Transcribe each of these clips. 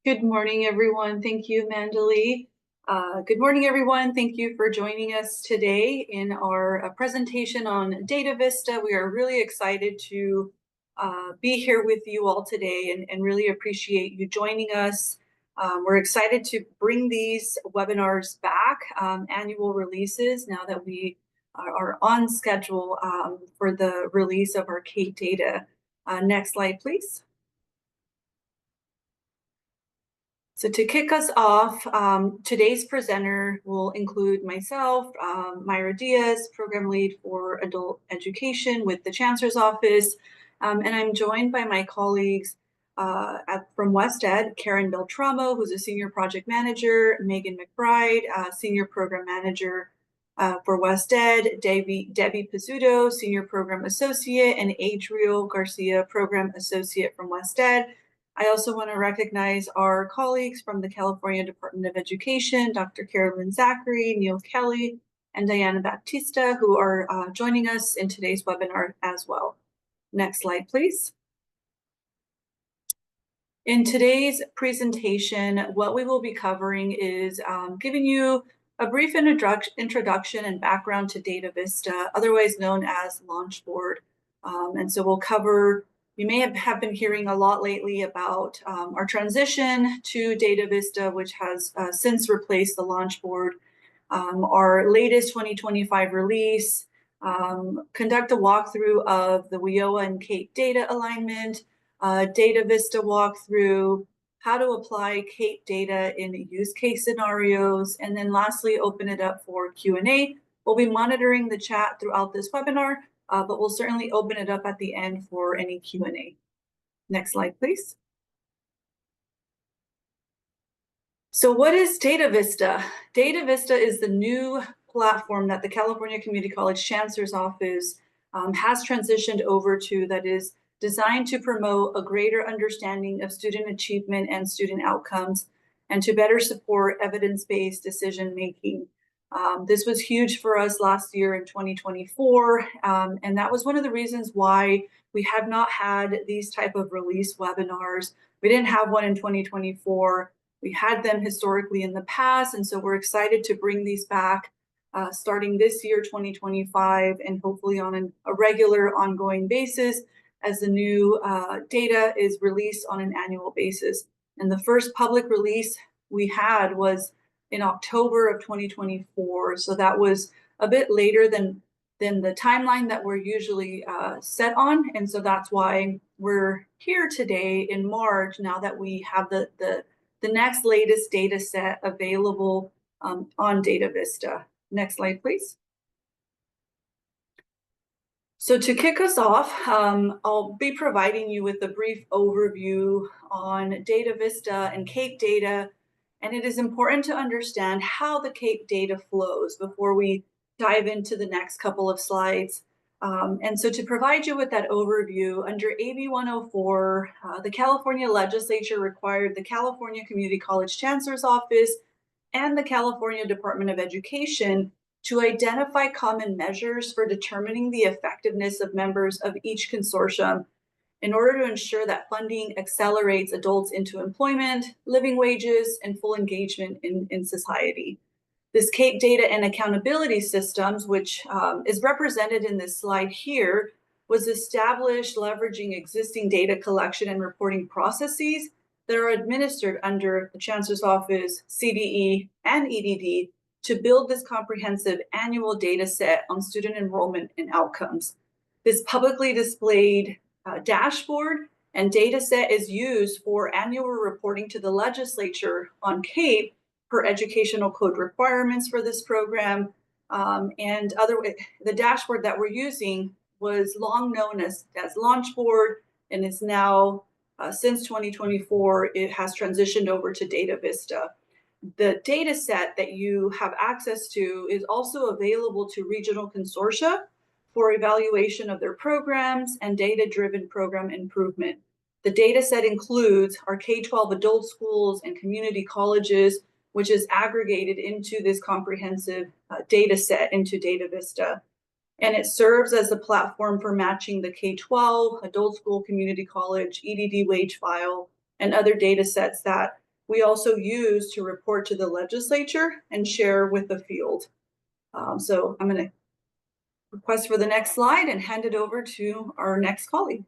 Good morning, everyone. Thank you, Mandalee. Good morning, everyone. Thank you for joining us today in our presentation on DataVista. We are really excited to be here with you all today and really appreciate you joining us. We're excited to bring these webinars back, annual releases, now that we are on schedule for the release of our CAEP data. Next slide, please. So to kick us off, today's presenter will include myself, Myra Diaz, Program Lead for Adult Education with the Chancellor's Office, and I'm joined by my colleagues from West Ed, Karen Beltramo, who's a Senior Project Manager, Megan McBride, Senior Program Manager for West Ed, Debbie Pizzuto, Senior Program Associate, and Adriel Garcia, Program Associate from West Ed. I also want to recognize our colleagues from the California Department of Education, Dr. Carolyn Zachary, Neil Kelly, and Diana Baptista, who are joining us in today's webinar as well. Next slide, please. In today's presentation, what we will be covering is giving you a brief introduction and background to DataVista, otherwise known as Launchboard. And so we'll cover, you may have been hearing a lot lately about our transition to DataVista, which has since replaced the Launchboard. Our latest 2025 release, conduct a walkthrough of the WIOA and CAEP data alignment, DataVista walkthrough, how to apply CAEP data in use case scenarios, and then lastly, open it up for Q&A. We'll be monitoring the chat throughout this webinar, but we'll certainly open it up at the end for any Q&A. Next slide, please. So what is DataVista? DataVista is the new platform that the California Community College Chancellor's Office has transitioned over to, that is designed to promote a greater understanding of student achievement and student outcomes, and to better support evidence-based decision-making. This was huge for us last year in 2024, and that was one of the reasons why we have not had these type of release webinars. We didn't have one in 2024. We had them historically in the past, and so we're excited to bring these back starting this year, 2025, and hopefully on a regular ongoing basis as the new data is released on an annual basis. And the first public release we had was in October of 2024. So that was a bit later than the timeline that we're usually set on. And so that's why we're here today in March, now that we have the next latest data set available on DataVista. Next slide, please. So to kick us off, I'll be providing you with a brief overview on DataVista and CAEP data, and it is important to understand how the CAEP data flows before we dive into the next couple of slides. And so to provide you with that overview, under AB 104, the California legislature required the California Community College Chancellor's Office and the California Department of Education to identify common measures for determining the effectiveness of members of each consortium in order to ensure that funding accelerates adults into employment, living wages, and full engagement in society. This CAEP data and accountability systems, which is represented in this slide here, was established leveraging existing data collection and reporting processes that are administered under the Chancellor's Office, CDE, and EDD to build this comprehensive annual data set on student enrollment and outcomes. This publicly displayed dashboard and data set is used for annual reporting to the legislature on CAEP per educational code requirements for this program. And the dashboard that we're using was long known as Launchboard, and is now, since 2024, it has transitioned over to DataVista. The data set that you have access to is also available to regional consortia for evaluation of their programs and data-driven program improvement. The data set includes our K-12 adult schools and community colleges, which is aggregated into this comprehensive data set into DataVista. And it serves as a platform for matching the K-12, adult school, community college, EDD wage file, and other data sets that we also use to report to the legislature and share with the field. So I'm going to request for the next slide and hand it over to our next colleague.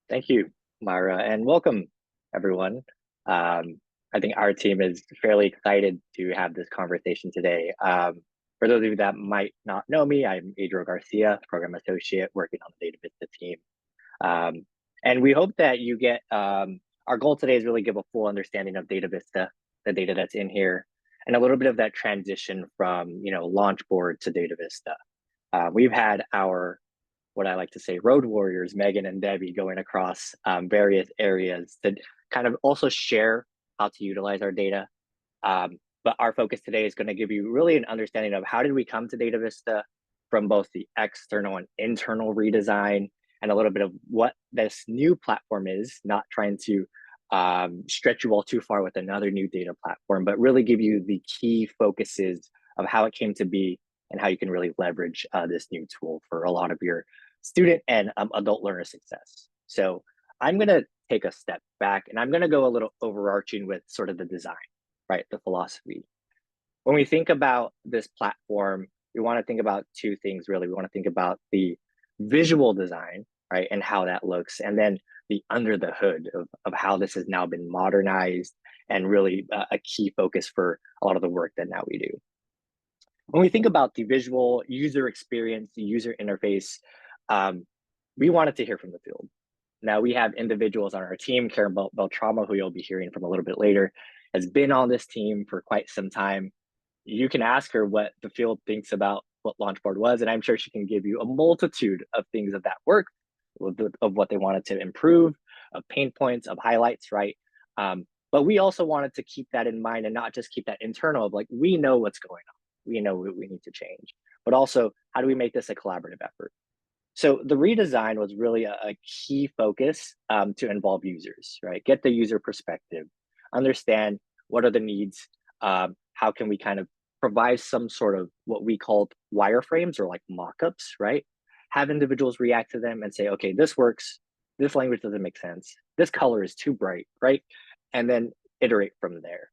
Thank you, Myra, and welcome, everyone. I think our team is fairly excited to have this conversation today. For those of you that might not know me, I'm Adriel Garcia, Program Associate working on the DataVista team. And we hope that you get, our goal today is really give a full understanding of DataVista, the data that's in here, and a little bit of that transition from, launch board to DataVista. We've had our, what I like to say, road warriors, Megan and Debbie, going across various areas to kind of also share how to utilize our data. But our focus today is going to give you really an understanding of how did we come to DataVista from both the external and internal redesign, and a little bit of what this new platform is, not trying to stretch you all too far with another new data platform, but really give you the key focuses of how it came to be and how you can really leverage this new tool for a lot of your student and adult learner success. So I'm going to take a step back and I'm going to go a little overarching with sort of the design, right? The philosophy. When we think about this platform, we want to think about two things, really. We want to think about the visual design, right? And how that looks. And then the under the hood of how this has now been modernized and really a key focus for a lot of the work that now we do. When we think about the visual user experience, the user interface, we wanted to hear from the field. Now we have individuals on our team, Karen Beltramo, who you'll be hearing from a little bit later, has been on this team for quite some time. You can ask her what the field thinks about what Launchboard was, and I'm sure she can give you a multitude of things of that work, of what they wanted to improve, of pain points, of highlights, right? But we also wanted to keep that in mind and not just keep that internal of like, we know what's going on. We know what we need to change, but also how do we make this a collaborative effort? So the redesign was really a key focus to involve users, right? Get the user perspective, understand what are the needs, how can we kind of provide some sort of what we call wireframes or like mock-ups, right? Have individuals react to them and say, okay, this works, this language doesn't make sense, this color is too bright, right? And then iterate from there.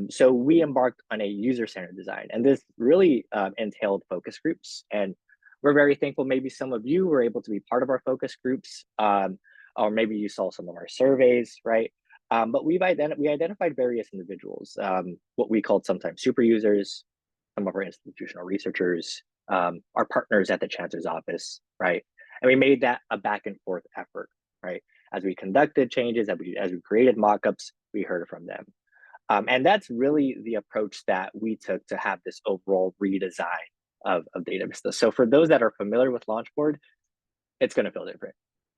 So we embarked on a user-centered design, and this really entailed focus groups. And we're very thankful maybe some of you were able to be part of our focus groups, or maybe you saw some of our surveys, right? But we identified various individuals, what we called sometimes super users, some of our institutional researchers, our partners at the Chancellor's office, right? And we made that a back and forth effort, right? As we conducted changes, as we created mock-ups, we heard from them. And that's really the approach that we took to have this overall redesign of DataVista. So for those that are familiar with Launchboard, it's going to feel different.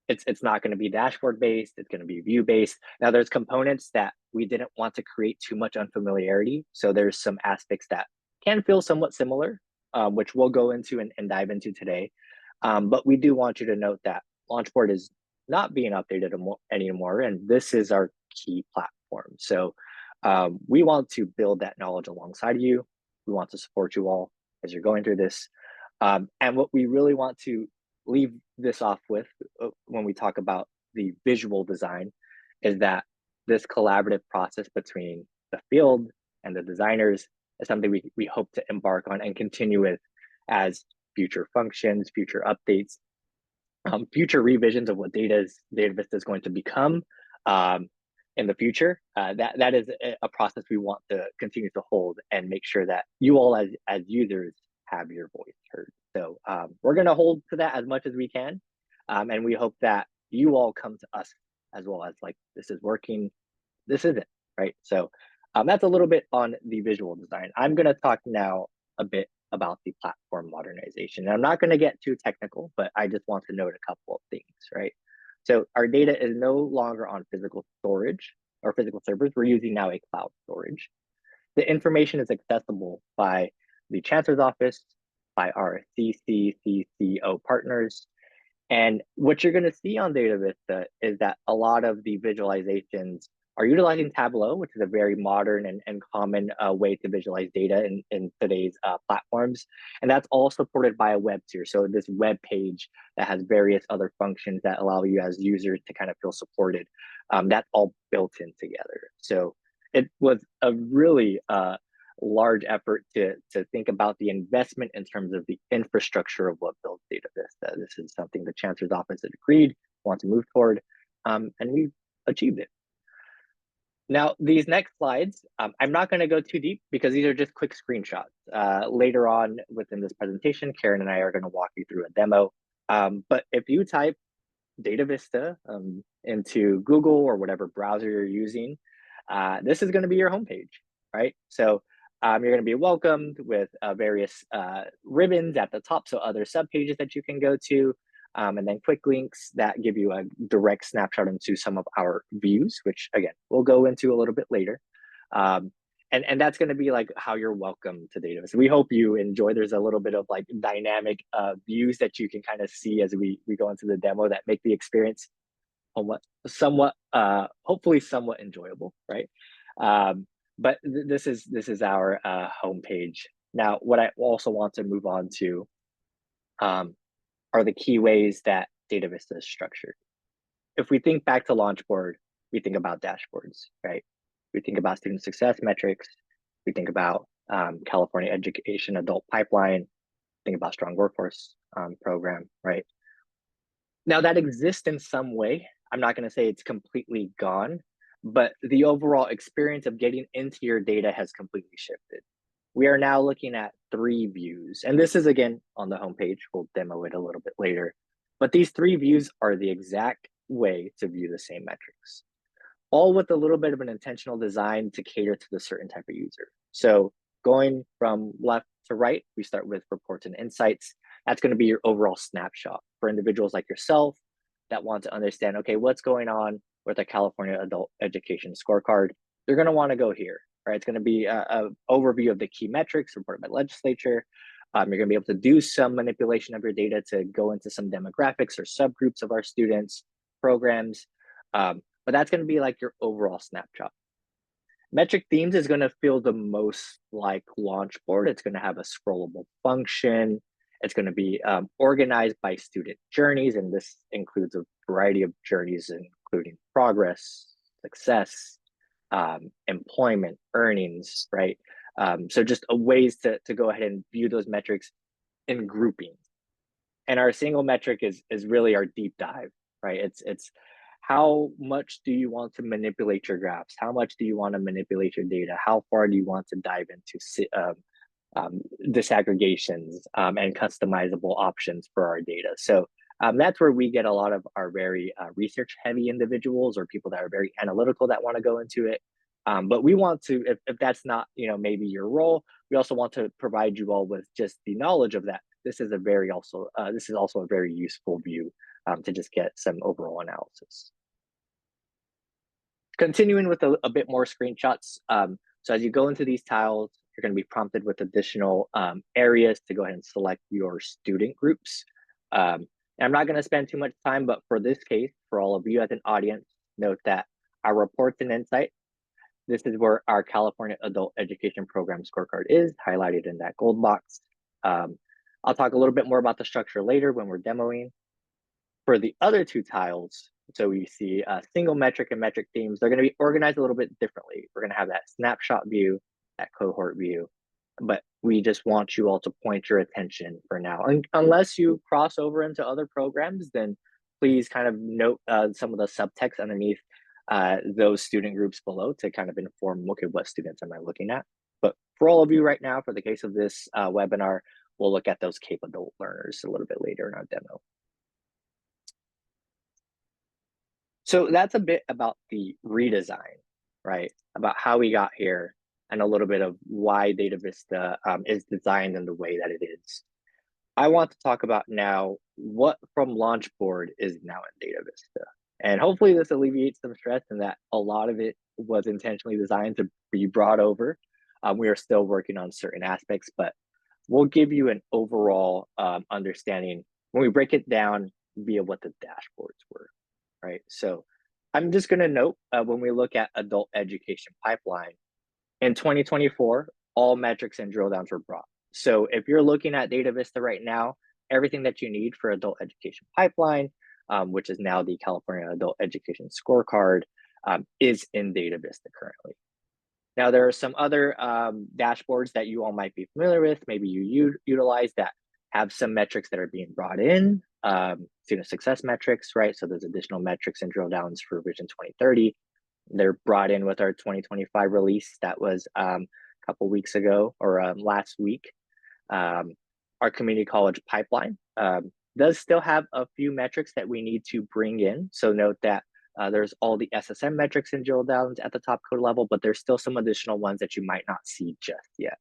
It's not going to be dashboard based. It's going to be view based. Now there's components that we didn't want to create too much unfamiliarity. So there's some aspects that can feel somewhat similar, which we'll go into and dive into today. But we do want you to note that Launchboard is not being updated anymore, and this is our key platform. So we want to build that knowledge alongside you. We want to support you all as you're going through this. And what we really want to leave this off with when we talk about the visual design is that this collaborative process between the field and the designers is something we hope to embark on and continue with as future functions, future updates, future revisions of what DataVista is going to become in the future. That is a process we want to continue to hold and make sure that you all as users have your voice heard. So we're going to hold to that as much as we can. And we hope that you all come to us as well as like, this is working, this isn't, right? So that's a little bit on the visual design. I'm going to talk now a bit about the platform modernization. And I'm not going to get too technical, but I just want to note a couple of things, right? So our data is no longer on physical storage or physical servers. We're using now a cloud storage. The information is accessible by the Chancellor's office, by our CCCCO partners. And what you're going to see on DataVista is that a lot of the visualizations are utilizing Tableau, which is a very modern and common way to visualize data in today's platforms. And that's all supported by a web tier. So this web page that has various other functions that allow you as users to kind of feel supported, that's all built in together. So it was a really large effort to think about the investment in terms of the infrastructure of what builds DataVista. This is something the Chancellor's Office had agreed, want to move toward, and we've achieved it. Now, these next slides, I'm not going to go too deep because these are just quick screenshots. Later on within this presentation, Karen and I are going to walk you through a demo. But if you type DataVista into Google or whatever browser you're using, this is going to be your homepage, right? So you're going to be welcomed with various ribbons at the top, so other subpages that you can go to. And then quick links that give you a direct snapshot into some of our views, which again, we'll go into a little bit later. And that's going to be like how you're welcome to DataVista. We hope you enjoy. There's a little bit of like dynamic views that you can kind of see as we go into the demo that make the experience somewhat, hopefully somewhat enjoyable, right? But this is our homepage. Now, what I also want to move on to are the key ways that DataVista is structured. If we think back to Launchboard, we think about dashboards, right? We think about student success metrics. We think about California Education Adult Pipeline. Think about Strong Workforce Program, right? Now that exists in some way. I'm not going to say it's completely gone, but the overall experience of getting into your data has completely shifted. We are now looking at 3 views, and this is again on the homepage. We'll demo it a little bit later, but these 3 views are the exact way to view the same metrics, all with a little bit of an intentional design to cater to the certain type of user. So going from left to right, we start with reports and insights. That's going to be your overall snapshot for individuals like yourself that want to understand, okay, what's going on with a California Adult Education Scorecard. They're going to want to go here. Right, it's going to be an overview of the key metrics reported by legislature. You're going to be able to do some manipulation of your data to go into some demographics or subgroups of our students' programs. But that's going to be like your overall snapshot. Metric themes is going to feel the most like Launchboard. It's going to have a scrollable function. It's going to be organized by student journeys, and this includes a variety of journeys, including progress, success, employment, earnings, right? So just ways to go ahead and view those metrics in groupings. And our single metric is really our deep dive, right? It's how much do you want to manipulate your graphs? How much do you want to manipulate your data? How far do you want to dive into disaggregations and customizable options for our data? So that's where we get a lot of our very research heavy individuals or people that are very analytical that want to go into it. But we want to, if that's not, maybe your role, we also want to provide you all with just the knowledge of that. This is also a very useful view to just get some overall analysis. Continuing with a bit more screenshots. So as you go into these tiles, you're going to be prompted with additional areas to go ahead and select your student groups. I'm not going to spend too much time, but for this case, for all of you as an audience, note that our reports and insight, this is where our California Adult Education Program Scorecard is highlighted in that gold box. I'll talk a little bit more about the structure later when we're demoing. For the other 2 tiles, so we see single metric and metric themes, they're going to be organized a little bit differently. We're going to have that snapshot view, that cohort view, but we just want you all to point your attention for now. And unless you cross over into other programs, then please kind of note some of the subtext underneath those student groups below to kind of inform, okay, what students am I looking at? But for all of you right now, for the case of this webinar, we'll look at those CAEP adult learners a little bit later in our demo. So that's a bit about the redesign, right? About how we got here and a little bit of why DataVista is designed in the way that it is. I want to talk about now what from Launchboard is now in DataVista. And hopefully this alleviates some stress and that a lot of it was intentionally designed to be brought over. We are still working on certain aspects, but we'll give you an overall understanding when we break it down via what the dashboards were, right? So I'm just going to note when we look at adult education pipeline, in 2024, all metrics and drill downs were brought. So if you're looking at DataVista right now, everything that you need for adult education pipeline, which is now the California Adult Education Scorecard, is in DataVista currently. Now, there are some other dashboards that you all might be familiar with, maybe you utilize, that have some metrics that are being brought in, student success metrics, right? So there's additional metrics and drill downs for Vision 2030. They're brought in with our 2025 release that was a couple weeks ago, or last week. Our community college pipeline does still have a few metrics that we need to bring in. So note that there's all the SSM metrics and drill downs at the top code level, but there's still some additional ones that you might not see just yet.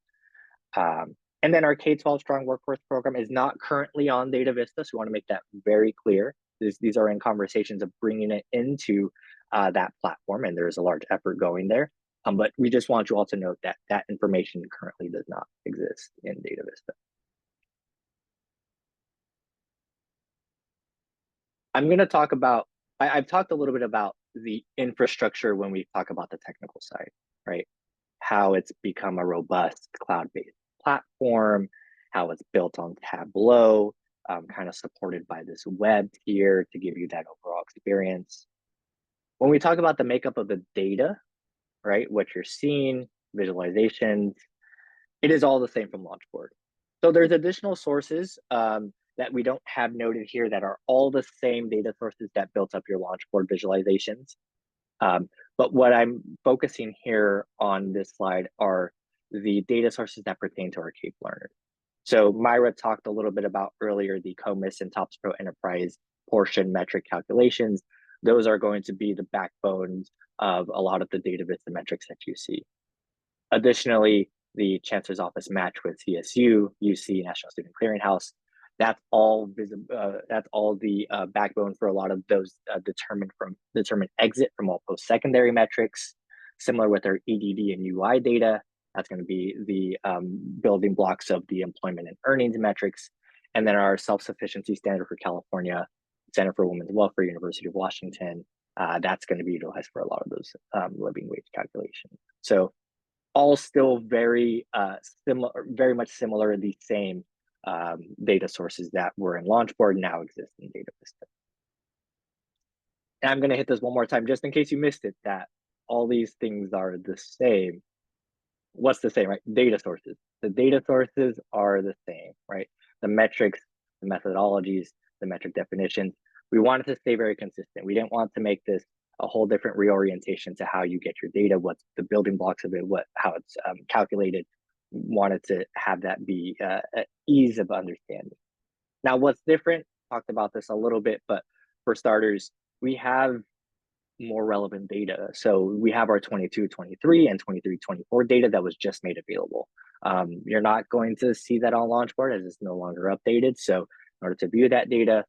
And then our K-12 Strong Workforce Program is not currently on DataVista, so we want to make that very clear. These are in conversations of bringing it into that platform, and there's a large effort going there. But we just want you all to note that that information currently does not exist in DataVista. I'm going to talk about, I've talked a little bit about the infrastructure when we talk about the technical side, right? How it's become a robust cloud-based platform, how it's built on Tableau, kind of supported by this web tier to give you that overall experience. When we talk about the makeup of the data, right, what you're seeing, visualizations, it is all the same from Launchboard. So there's additional sources that we don't have noted here that are all the same data sources that built up your Launchboard visualizations. But what I'm focusing here on this slide are the data sources that pertain to our CAEP learners. So Myra talked a little bit about earlier the COMIS and TOPS Pro Enterprise portion metric calculations. Those are going to be the backbones of a lot of the DataVista metrics that you see. Additionally, the Chancellor's Office match with CSU, UC, National Student Clearinghouse, that's all that's all the backbone for a lot of those determined exit from all post-secondary metrics. Similar with our EDD and UI data, that's going to be the building blocks of the employment and earnings metrics. And then our self-sufficiency standard for California, Center for Women's Welfare, University of Washington, that's going to be utilized for a lot of those living wage calculations. So all still very similar, very much similar, the same data sources that were in Launchboard now exist in DataVista. And I'm going to hit this one more time, just in case you missed it, that all these things are the same. What's the same, right? Data sources. The data sources are the same, right? The metrics, the methodologies, the metric definitions. We wanted to stay very consistent. We didn't want to make this a whole different reorientation to how you get your data, what's the building blocks of it, how it's calculated. Wanted to have that be ease of understanding. Now, what's different, talked about this a little bit, but for starters, we have more relevant data. So we have our 22-23 and 23-24 data that was just made available. You're not going to see that on Launchboard as it's no longer updated. So in order to view that data,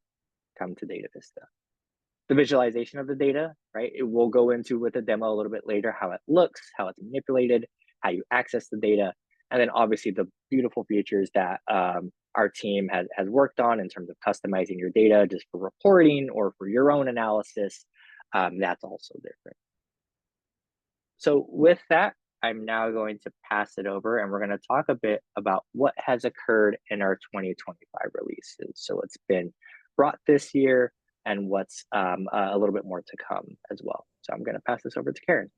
come to DataVista. The visualization of the data, right? It will go into with a demo a little bit later, how it looks, how it's manipulated, how you access the data, and then obviously the beautiful features that our team has worked on in terms of customizing your data just for reporting or for your own analysis. That's also different. So with that, I'm now going to pass it over and we're going to talk a bit about what has occurred in our 2025 releases. So it's been brought this year and what's a little bit more to come as well. So I'm going to pass this over to Karen.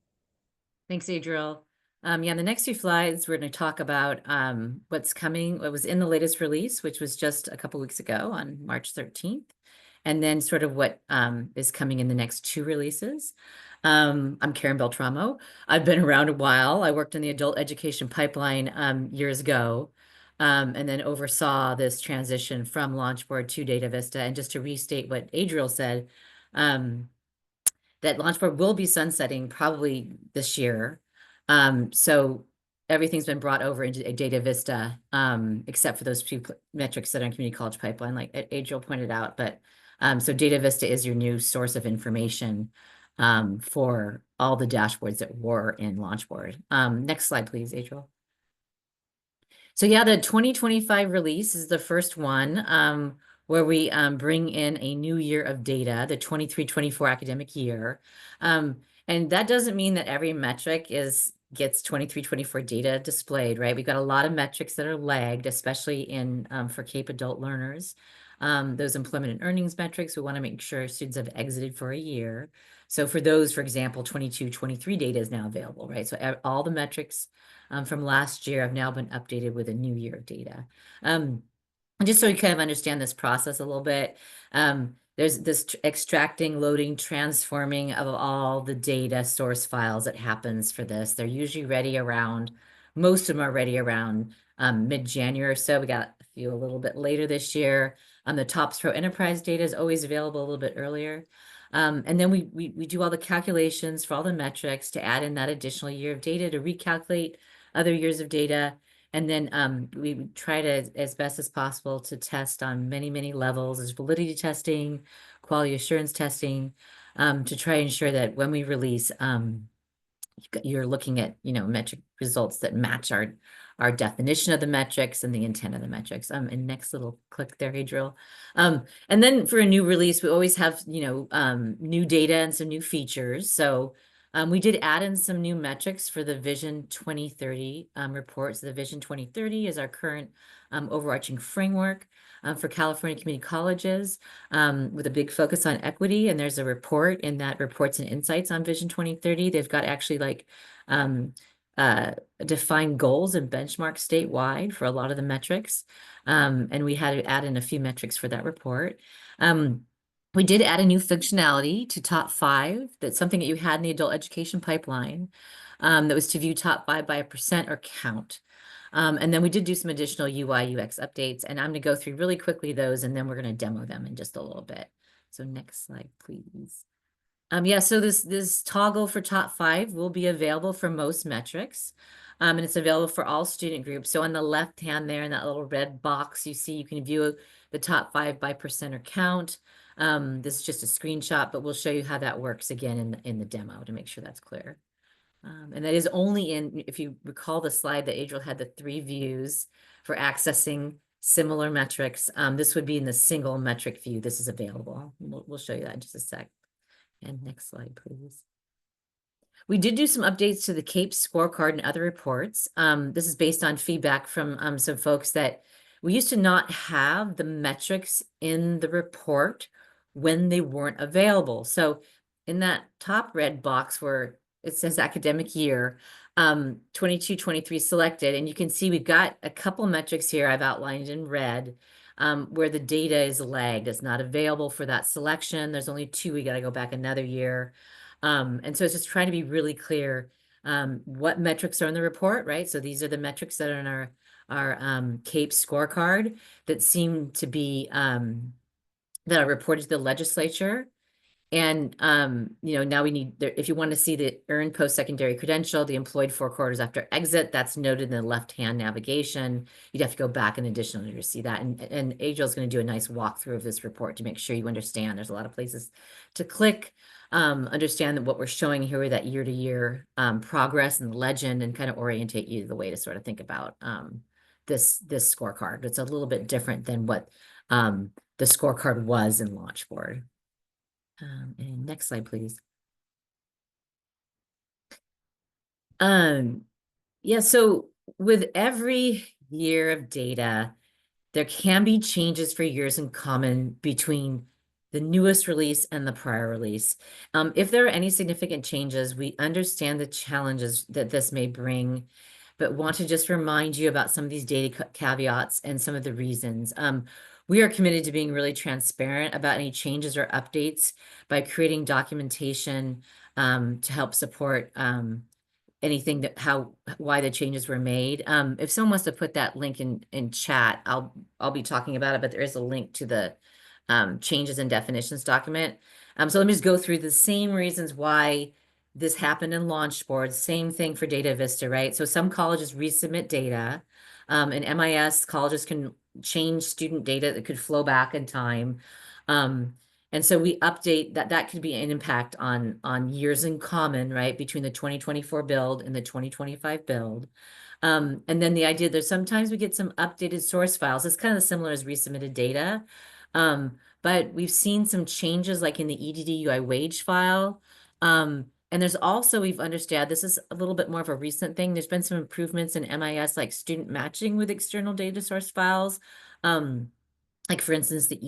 Thanks, Adriel. Yeah, in the next few slides, we're going to talk about what's coming, what was in the latest release, which was just a couple weeks ago on March 13th, and then sort of what is coming in the next two releases. I'm Karen Beltramo. I've been around a while. I worked in the adult education pipeline years ago, and then oversaw this transition from Launchboard to DataVista. And just to restate what Adriel said, that Launchboard will be sunsetting probably this year. So everything's been brought over into a DataVista, except for those few metrics that are in community college pipeline, like Adriel pointed out. But so DataVista is your new source of information for all the dashboards that were in Launchboard. Next slide, please, Adriel. So yeah, the 2025 release is the first one. where we bring in a new year of data, the 23-24 academic year. And that doesn't mean that every metric gets 23-24 data displayed, right? We've got a lot of metrics that are lagged, especially for CAEP adult learners. Those employment and earnings metrics, we want to make sure students have exited for a year. So for those, for example, 22-23 data is now available, right? So all the metrics from last year have now been updated with a new year of data. And just so you kind of understand this process a little bit, there's this extracting, loading, transforming of all the data source files that happens for this. They're usually ready around, most of them are ready around mid-January or so. We got a few a little bit later this year. The TOPS Pro Enterprise data is always available a little bit earlier. And then we do all the calculations for all the metrics to add in that additional year of data to recalculate other years of data. And then we try to, as best as possible, to test on many, many levels. There's validity testing, quality assurance testing, to try and ensure that when we release, you're looking at, metric results that match our definition of the metrics and the intent of the metrics. And next little click there, Adriel. And then for a new release, we always have, new data and some new features. So we did add in some new metrics for the Vision 2030 reports. The Vision 2030 is our current overarching framework for California community colleges with a big focus on equity. And there's a report in that reports and insights on Vision 2030. They've got actually defined goals and benchmarks statewide for a lot of the metrics. And we had to add in a few metrics for that report. We did add a new functionality to Top 5. That's something that you had in the adult education pipeline that was to view Top 5 by a percent or count. And then we did do some additional UI UX updates, and I'm going to go through really quickly those, and then we're going to demo them in just a little bit. So next slide, please. Yeah, so this toggle for Top 5 will be available for most metrics. And it's available for all student groups. So on the left hand there in that little red box, you see you can view the Top 5 by percent or count. This is just a screenshot, but we'll show you how that works again in the demo to make sure that's clear. And that is only if you recall the slide that Adriel had, the 3 views for accessing similar metrics. This would be in the single metric view. This is available. We'll show you that in just a sec. And next slide, please. We did do some updates to the CAEP scorecard and other reports. This is based on feedback from some folks that we used to not have the metrics in the report when they weren't available. So in that top red box where it says academic year, 22-23 selected, and you can see we've got a couple metrics here I've outlined in red where the data is lagged. It's not available for that selection. There's only 2. We got to go back another year. And so it's just trying to be really clear what metrics are in the report, right? So these are the metrics that are in our CAEP scorecard that seem to be that are reported to the legislature. And, now we need, if you want to see the earned post-secondary credential, the employed 4 quarters after exit, that's noted in the left-hand navigation. You'd have to go back in additional to see that. And Adriel's going to do a nice walkthrough of this report to make sure you understand. There's a lot of places to click, understand that what we're showing here with that year-to-year progress and the legend, and kind of orientate you the way to sort of think about this scorecard. It's a little bit different than what the scorecard was in Launchboard. And next slide, please. Yeah, so with every year of data, there can be changes for years in common between the newest release and the prior release. If there are any significant changes, we understand the challenges that this may bring, but want to just remind you about some of these data caveats and some of the reasons. We are committed to being really transparent about any changes or updates by creating documentation to help support anything why the changes were made. If someone wants to put that link in chat, I'll be talking about it, but there is a link to the changes and definitions document. So let me just go through the same reasons why this happened in Launchboard. Same thing for DataVista, right? So some colleges resubmit data. In MIS, colleges can change student data that could flow back in time. And so we update that could be an impact on years in common, right, between the 2024 build and the 2025 build. And then the idea that sometimes we get some updated source files. It's kind of similar as resubmitted data. But we've seen some changes like in the EDDUI wage file. And there's also, we've understood, this is a little bit more of a recent thing. There's been some improvements in MIS, like student matching with external data source files. Like for instance, the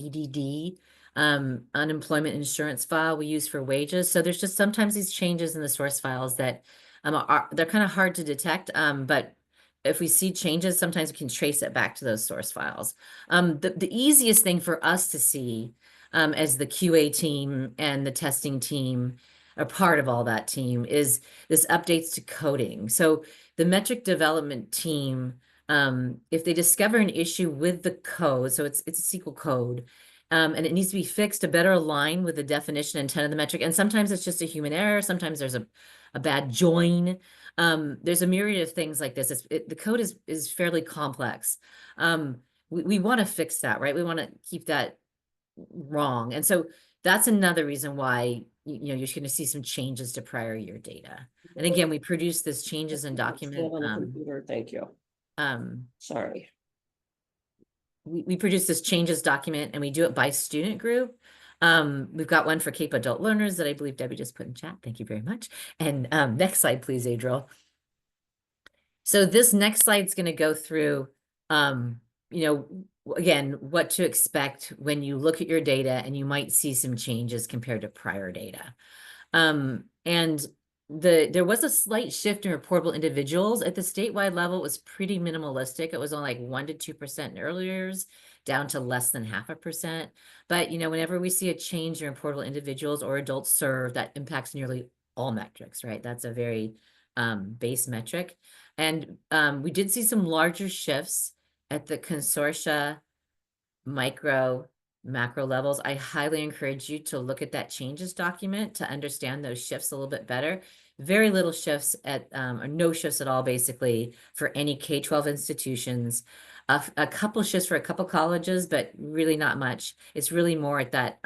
EDD, unemployment insurance file we use for wages. So there's just sometimes these changes in the source files that they're kind of hard to detect. But if we see changes, sometimes we can trace it back to those source files. The easiest thing for us to see as the QA team and the testing team, a part of all that team, is this updates to coding. So the metric development team, if they discover an issue with the code, so it's a SQL code, and it needs to be fixed to better align with the definition and intent of the metric. And sometimes it's just a human error. Sometimes there's a bad join. There's a myriad of things like this. The code is fairly complex. We want to fix that, right? We want to keep that wrong. And so that's another reason why you're going to see some changes to prior year data. And again, we produce this changes in document. On the computer, thank you. Sorry. We produce this changes document and we do it by student group. We've got one for CAEP adult learners that I believe Debbie just put in chat. Thank you very much. And next slide, please, Adriel. So this next slide is going to go through, again, what to expect when you look at your data and you might see some changes compared to prior data. And there was a slight shift in reportable individuals at the statewide level. It was pretty minimalistic. It was only like 1 to 2% in early years, down to less than 0.5%. But whenever we see a change in reportable individuals or adults served, that impacts nearly all metrics, right? That's a very base metric. And we did see some larger shifts at the consortia, micro, macro levels. I highly encourage you to look at that changes document to understand those shifts a little bit better. Very little shifts or no shifts at all, basically, for any K-12 institutions. A couple shifts for a couple colleges, but really not much. It's really more at that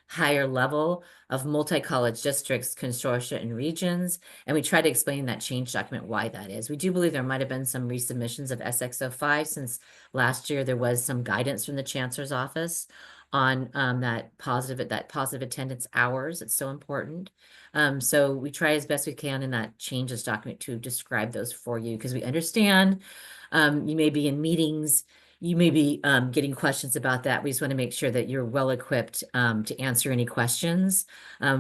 higher level of multi-college districts, consortia, and regions. And we try to explain in that change document why that is. We do believe there might have been some resubmissions of SX05 since last year there was some guidance from the Chancellor's office on that positive attendance hours. It's so important. So we try as best we can in that changes document to describe those for you, because we understand you may be in meetings, you may be getting questions about that. We just want to make sure that you're well equipped to answer any questions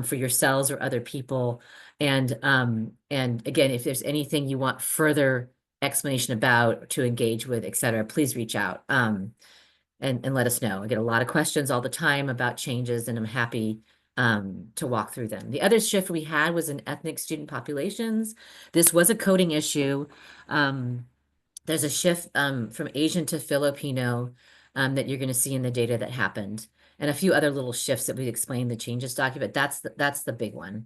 for yourselves or other people. And again, if there's anything you want further explanation about, to engage with, et cetera, please reach out and let us know. I get a lot of questions all the time about changes, and I'm happy to walk through them. The other shift we had was in ethnic student populations. This was a coding issue. There's a shift from Asian to Filipino that you're going to see in the data that happened, and a few other little shifts that we explained in the changes document. That's the big one.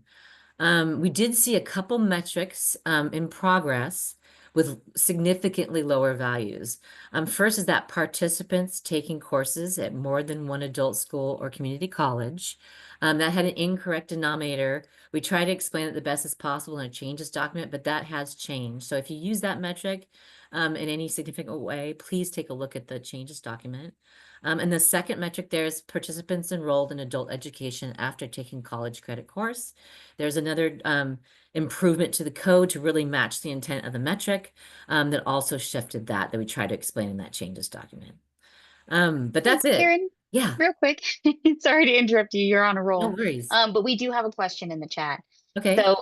We did see a couple metrics in progress with significantly lower values. First is that participants taking courses at more than one adult school or community college. That had an incorrect denominator. We try to explain it the best as possible in a changes document, but that has changed. So if you use that metric in any significant way, please take a look at the changes document. And the second metric there is participants enrolled in adult education after taking college credit course. There's another improvement to the code to really match the intent of the metric that also shifted that we try to explain in that changes document. But that's it. Karen, yeah, real quick, sorry to interrupt you. You're on a roll. No worries. But we do have a question in the chat. Okay. So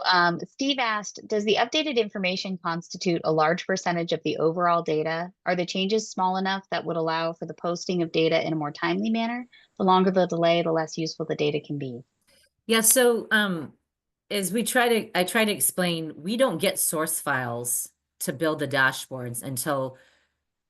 Steve asked, does the updated information constitute a large percentage of the overall data? Are the changes small enough that would allow for the posting of data in a more timely manner? The longer the delay, the less useful the data can be. Yeah, so as I try to explain, we don't get source files to build the dashboards until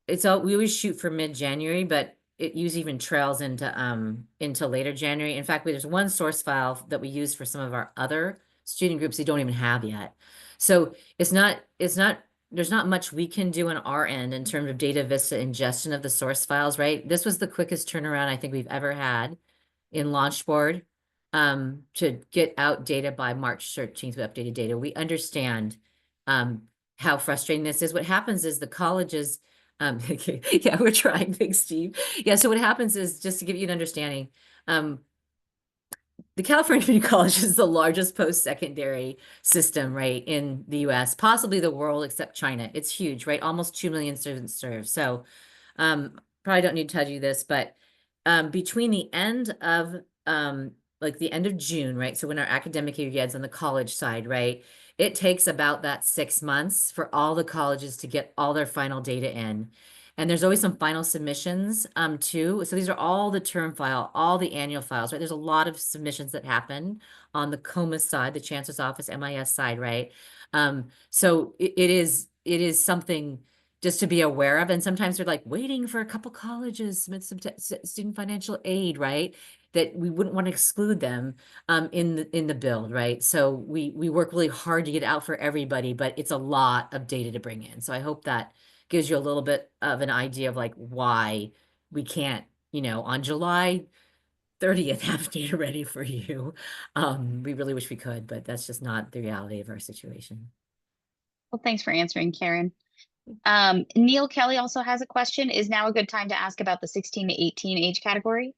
we always shoot for mid-January, but it usually even trails into later January. In fact, there's one source file that we use for some of our other student groups we don't even have yet. So there's not much we can do on our end in terms of DataVista ingestion of the source files, right? This was the quickest turnaround I think we've ever had in Launchboard to get out data by March 13th with updated data. We understand how frustrating this is. What happens is the colleges Yeah, we're trying. Thanks, Steve. Yeah, so what happens is, just to give you an understanding, the California Community College is the largest post-secondary system, right, in the US, possibly the world, except China. It's huge, right? Almost 2 million students served. So probably don't need to tell you this, but between the end of like the end of June, right? So when our academic year ends on the college side, right? It takes about that 6 months for all the colleges to get all their final data in. And there's always some final submissions too. So these are all the term file, all the annual files, right? There's a lot of submissions that happen on the COMA side, the Chancellor's Office MIS side, right? So it is something just to be aware of. And sometimes they're like waiting for a couple colleges, submit some student financial aid, right? That we wouldn't want to exclude them in the build, right? So we work really hard to get out for everybody, but it's a lot of data to bring in. So I hope that gives you a little bit of an idea of like why we can't, on July 30th have data ready for you. We really wish we could, but that's just not the reality of our situation. Well, thanks for answering, Karen. Neil Kelly also has a question. Is now a good time to ask about the 16 to 18 age category?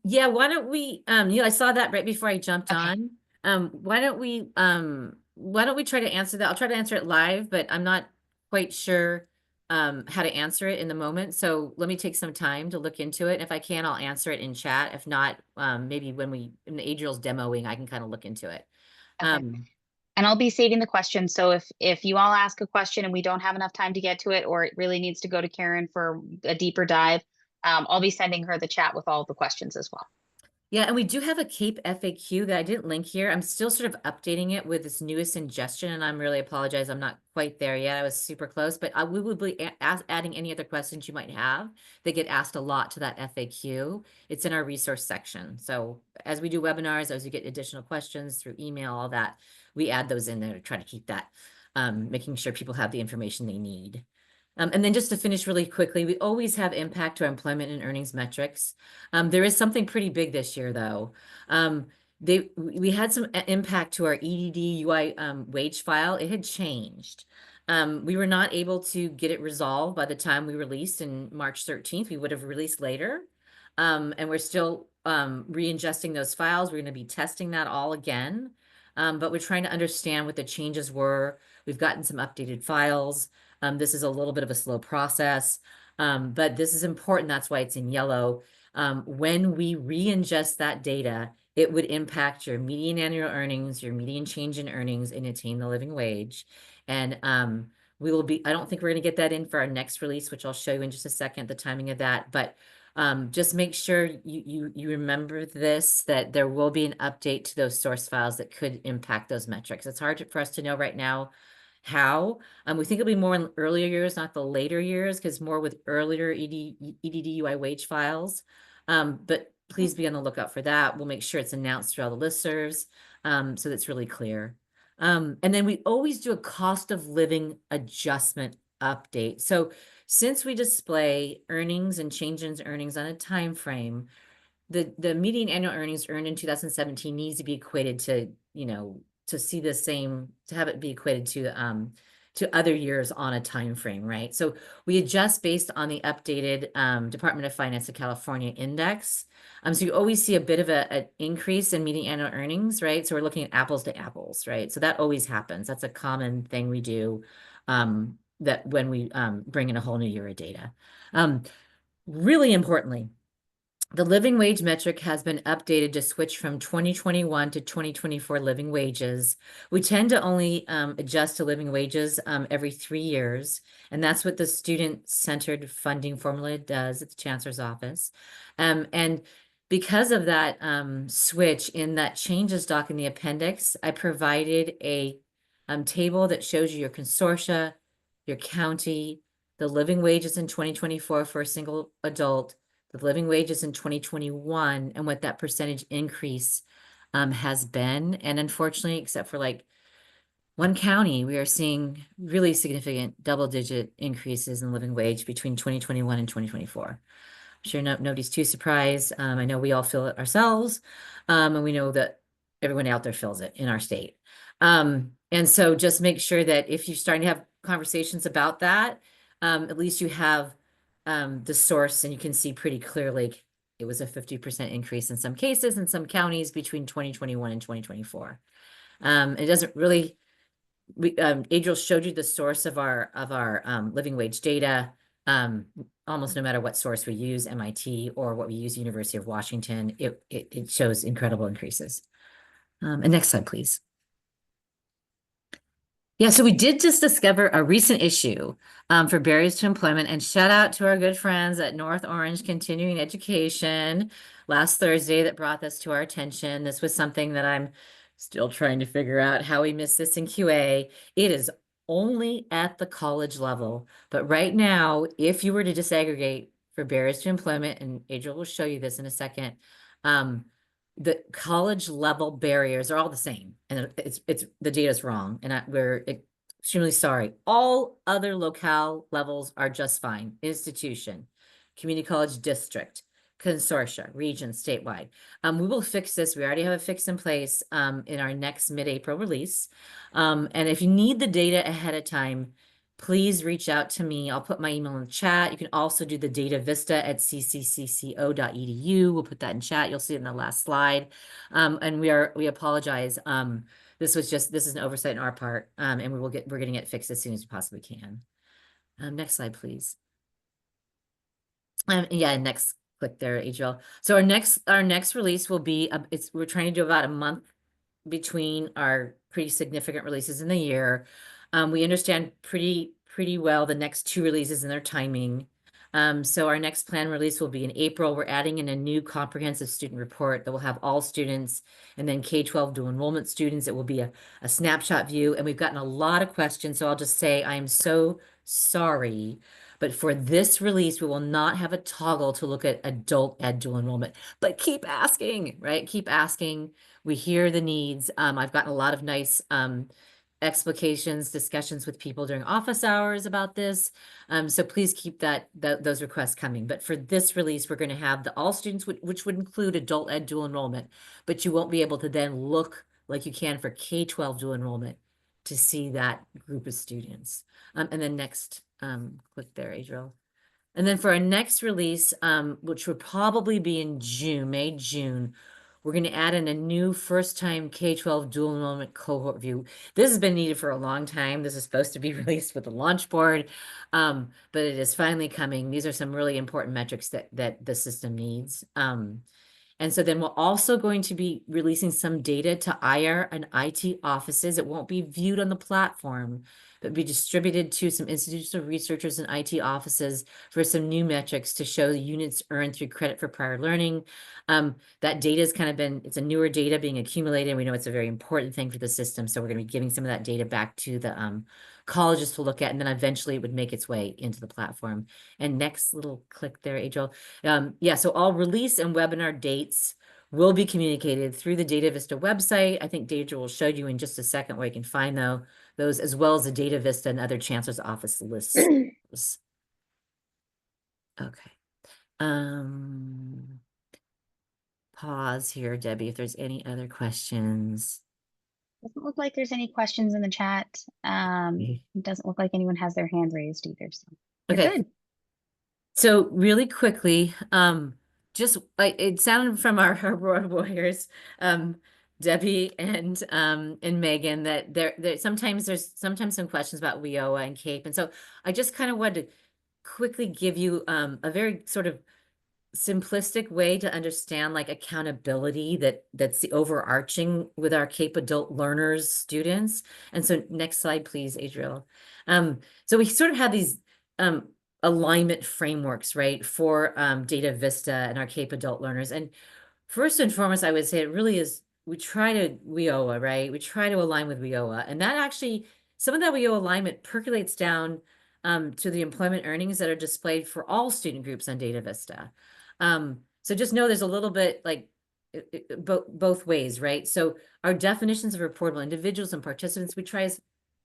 Yeah, why don't we, I saw that right before I jumped on. Why don't we try to answer that? I'll try to answer it live, but I'm not quite sure how to answer it in the moment. So let me take some time to look into it. If I can, I'll answer it in chat. If not, maybe when Adriel's demoing, I can kind of look into it. Okay. And I'll be saving the question. So if you all ask a question and we don't have enough time to get to it, or it really needs to go to Karen for a deeper dive, I'll be sending her the chat with all the questions as well. Yeah, and we do have a CAEP FAQ that I didn't link here. I'm still sort of updating it with this newest ingestion, and I'm really apologize. I'm not quite there yet. I was super close, but we will be adding any other questions you might have. They get asked a lot to that FAQ. It's in our resource section. So as we do webinars, as we get additional questions through email, all that, we add those in there to try to keep that, making sure people have the information they need. And then just to finish really quickly, we always have impact to our employment and earnings metrics. There is something pretty big this year, though. We had some impact to our EDD UI wage file. It had changed. We were not able to get it resolved by the time we released in March 13th. We would have released later. And we're still re-ingesting those files. We're going to be testing that all again. But we're trying to understand what the changes were. We've gotten some updated files. This is a little bit of a slow process, but this is important. That's why it's in yellow. When we re-ingest that data, it would impact your median annual earnings, your median change in earnings, and attain the living wage. And we will be, I don't think we're going to get that in for our next release, which I'll show you in just a second, the timing of that. But just make sure you remember this, that there will be an update to those source files that could impact those metrics. It's hard for us to know right now how. We think it'll be more in earlier years, not the later years, because more with earlier EDD UI wage files. But please be on the lookout for that. We'll make sure it's announced through all the listservs, so that's really clear. And then we always do a cost of living adjustment update. So since we display earnings and changes in earnings on a time frame, the median annual earnings earned in 2017 needs to be equated to, to see the same, to have it be equated to other years on a time frame, right? So we adjust based on the updated Department of Finance of California index. So you always see a bit of an increase in median annual earnings, right? So we're looking at apples to apples, right? So that always happens. That's a common thing we do, that when we bring in a whole new year of data. Really importantly, the living wage metric has been updated to switch from 2021 to 2024 living wages. We tend to only adjust to living wages every 3 years, and that's what the student-centered funding formula does at the Chancellor's Office. And because of that switch in that changes doc in the appendix, I provided a table that shows you your consortia, your county, the living wages in 2024 for a single adult, the living wages in 2021, and what that percentage increase has been. And unfortunately, except for like one county, we are seeing really significant double-digit increases in living wage between 2021 and 2024. I'm sure nobody's too surprised. I know we all feel it ourselves, and we know that everyone out there feels it in our state. And so just make sure that if you're starting to have conversations about that, at least you have the source, and you can see pretty clearly it was a 50% increase in some cases in some counties between 2021 and 2024. It doesn't really, Adriel showed you the source of our living wage data. Almost no matter what source we use, MIT or what we use, University of Washington, it shows incredible increases. And next slide, please. Yeah, so we did just discover a recent issue for barriers to employment, and shout out to our good friends at North Orange Continuing Education last Thursday that brought this to our attention. This was something that I'm still trying to figure out how we missed this in QA. It is only at the college level, but right now, if you were to disaggregate for barriers to employment, and Adriel will show you this in a second, the college level barriers are all the same, and it's the data is wrong, and we're extremely sorry. All other locale levels are just fine. Institution, community college district, consortia, region, statewide. We will fix this. We already have a fix in place in our next mid-April release. And if you need the data ahead of time, please reach out to me. I'll put my email in the chat. You can also do the DataVista at cccco.edu. We'll put that in chat. You'll see it in the last slide. And we apologize. This is an oversight on our part. And we're getting it fixed as soon as we possibly can. Next slide, please. Yeah, next click there, Adriel. So our next release will be we're trying to do about a month between our pretty significant releases in the year. We understand pretty well the next two releases and their timing. So our next plan release will be in April. We're adding in a new comprehensive student report that will have all students, and then K-12 dual enrollment students. It will be a snapshot view, and we've gotten a lot of questions. So I'll just say I am so sorry, but for this release, we will not have a toggle to look at adult ed dual enrollment. But keep asking, right? Keep asking. We hear the needs. I've gotten a lot of nice explications, discussions with people during office hours about this. So please keep those requests coming. But for this release, we're going to have all students, which would include adult ed dual enrollment, but you won't be able to then look like you can for K-12 dual enrollment to see that group of students. And then next, click there, Adriel. And then for our next release, which would probably be in May, June, we're going to add in a new first-time K-12 dual enrollment cohort view. This has been needed for a long time. This is supposed to be released with the launch board, but it is finally coming. These are some really important metrics that the system needs. And so then we're also going to be releasing some data to IR and IT offices. It won't be viewed on the platform, but be distributed to some institutional researchers and IT offices for some new metrics to show the units earned through credit for prior learning. That data has it's a newer data being accumulated, and we know it's a very important thing for the system. So we're going to be giving some of that data back to the colleges to look at, and then eventually it would make its way into the platform. And next little click there, Adriel. Yeah, so all release and webinar dates will be communicated through the DataVista website. I think Deidre will show you in just a second where you can find those, as well as the DataVista and other chancellor's office lists. Okay. Pause here, Debbie, if there's any other questions. Doesn't look like there's any questions in the chat. It doesn't look like anyone has their hand raised either. So okay. Good. So really quickly, just it sounded from our Road Warriors, Debbie and Megan, that there sometimes there's some questions about WIOA and CAEP, and so I just kind of wanted to quickly give you a very sort of simplistic way to understand like accountability that's the overarching with our CAEP adult learners students. And so next slide, please, Adriel. So we sort of have these alignment frameworks, right, for DataVista and our CAEP adult learners. And first and foremost, I would say it really is, we try to WIOA, right? We try to align with WIOA, and that actually, some of that WIOA alignment percolates down to the employment earnings that are displayed for all student groups on DataVista. So just know there's a little bit like both ways, right? So our definitions of reportable individuals and participants, we try as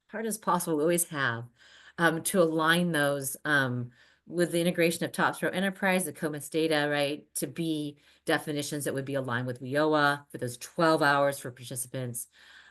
hard as possible, we always have, to align those with the integration of Top Throw Enterprise, the COMIS data, right, to be definitions that would be aligned with WIOA for those 12 hours for participants.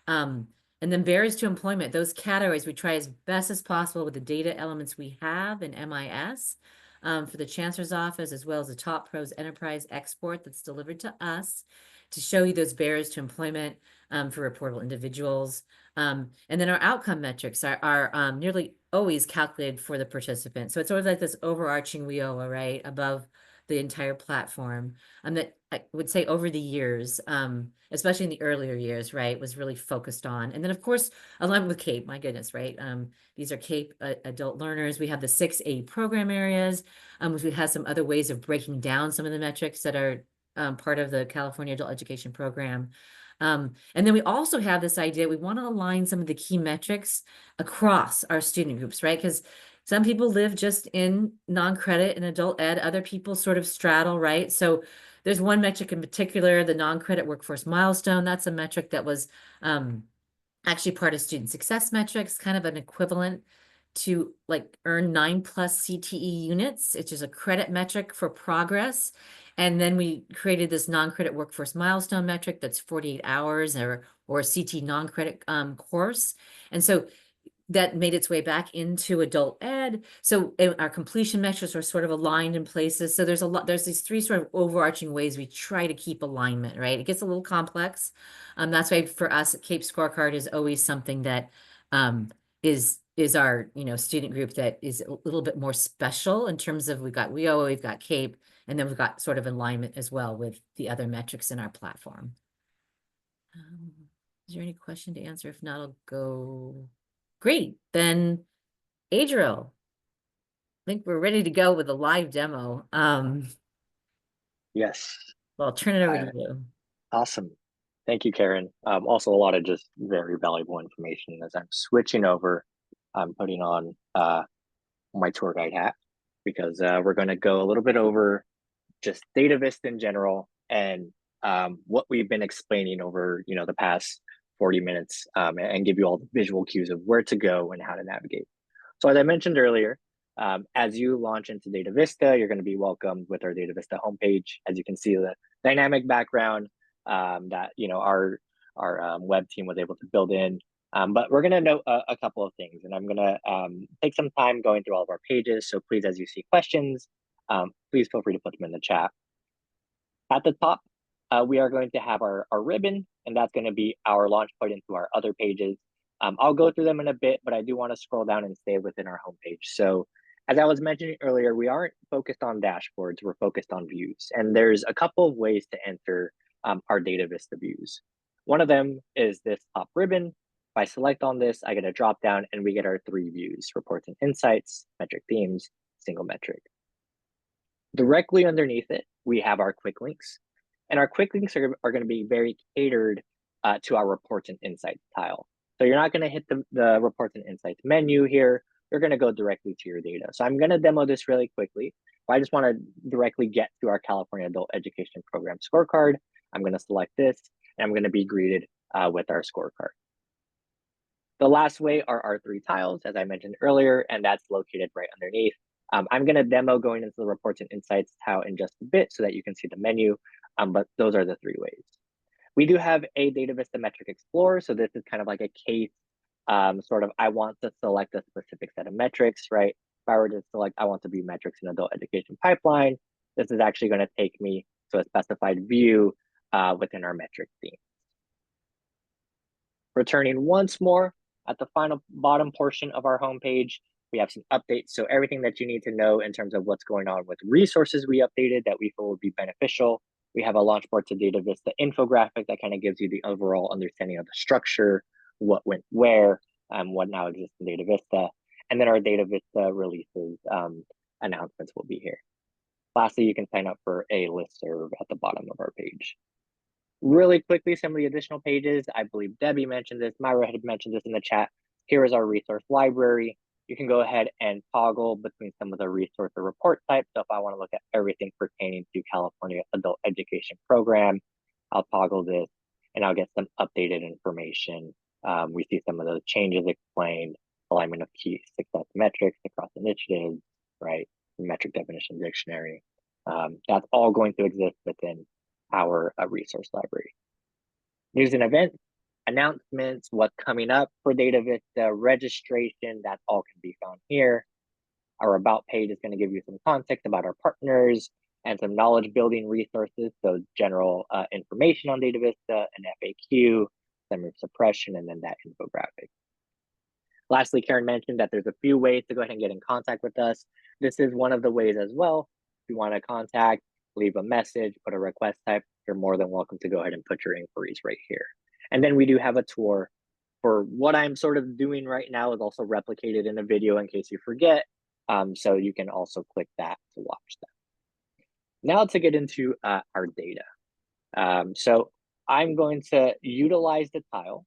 And And then barriers to employment, those categories we try as best as possible with the data elements we have in MIS for the Chancellor's Office, as well as the Top Pros Enterprise Export that's delivered to us to show you those barriers to employment for reportable individuals. And then our outcome metrics are nearly always calculated for the participant. So it's sort of like this overarching WIOA, right, above the entire platform. That I would say over the years, especially in the earlier years, right, was really focused on. And then of course, along with CAEP, my goodness, right? These are CAEP adult learners. We have the 6A program areas, which we have some other ways of breaking down some of the metrics that are part of the California Adult Education Program. And then we also have this idea, we want to align some of the key metrics across our student groups, right? Because some people live just in non-credit and adult ed, other people sort of straddle, right? So there's one metric in particular, the non-credit workforce milestone. That's a metric that was actually part of student success metrics, kind of an equivalent to like earn 9+ CTE units, which is a credit metric for progress. And then we created this non-credit workforce milestone metric that's 48 hours or a CT non-credit course. And so that made its way back into adult ed. So our completion metrics are sort of aligned in places. So there's these three sort of overarching ways we try to keep alignment, right? It gets a little complex. That's why for us, CAEP scorecard is always something that is our, student group that is a little bit more special in terms of we've got WIOA, we've got CAEP, and then we've got sort of alignment as well with the other metrics in our platform. Is there any question to answer? If not, I'll go. Great, then Adriel, I think we're ready to go with a live demo. Yes. Well, I'll turn it over to you. Awesome. Thank you, Karen. Also a lot of just very valuable information as I'm switching over. I'm putting on my tour guide hat because we're going to go a little bit over just DataVista in general and what we've been explaining over the past 40 minutes and give you all the visual cues of where to go and how to navigate. So as I mentioned earlier, as you launch into DataVista, you're going to be welcomed with our DataVista homepage. As you can see, the dynamic background that our web team was able to build in. But we're going to note a couple of things, and I'm going to take some time going through all of our pages. So please, as you see questions, please feel free to put them in the chat. At the top, we are going to have our ribbon, and that's going to be our launch point into our other pages. I'll go through them in a bit, but I do want to scroll down and stay within our homepage. So as I was mentioning earlier, we aren't focused on dashboards, we're focused on views. And there's a couple of ways to enter our DataVista views. One of them is this top ribbon. If I select on this, I get a drop down and we get our 3 views: reports and insights, metric themes, single metric. Directly underneath it, we have our quick links. And our quick links are going to be very catered to our reports and insights tile. So you're not going to hit the reports and insights menu here. You're going to go directly to your data. So I'm going to demo this really quickly. But I just want to directly get to our California Adult Education Program scorecard. I'm going to select this, and I'm going to be greeted with our scorecard. The last way are our 3 tiles, as I mentioned earlier, and that's located right underneath. I'm going to demo going into the reports and insights tile in just a bit so that you can see the menu, but those are the 3 ways. We do have a DataVista Metric Explorer, so this is kind of like a case sort of, I want to select a specific set of metrics, right? If I were to select, I want to view metrics in adult education pipeline, this is actually going to take me to a specified view within our metric theme. Returning once more at the final bottom portion of our homepage, we have some updates. So everything that you need to know in terms of what's going on with resources we updated that we feel would be beneficial. We have a Launchboard to DataVista infographic that kind of gives you the overall understanding of the structure, what went where, what now exists in DataVista. And then our DataVista releases announcements will be here. Lastly, you can sign up for a listserv at the bottom of our page. Really quickly, some of the additional pages. I believe Debbie mentioned this. Myra had mentioned this in the chat. Here is our resource library. You can go ahead and toggle between some of the resource or report types. So if I want to look at everything pertaining to California Adult Education Program, I'll toggle this and I'll get some updated information. We see some of those changes explained, alignment of key success metrics across initiatives, right? Metric definition dictionary. That's all going to exist within our resource library. News and events. announcements, what's coming up for DataVista, registration, that all can be found here. Our About page is going to give you some context about our partners and some knowledge building resources. So general information on DataVista, an FAQ, summary suppression, and then that infographic. Lastly, Karen mentioned that there's a few ways to go ahead and get in contact with us. This is one of the ways as well. If you want to contact, leave a message, put a request type, you're more than welcome to go ahead and put your inquiries right here. And then we do have a tour. For what I'm sort of doing right now is also replicated in a video in case you forget. So you can also click that to watch that. Now to get into our data. So I'm going to utilize the tile.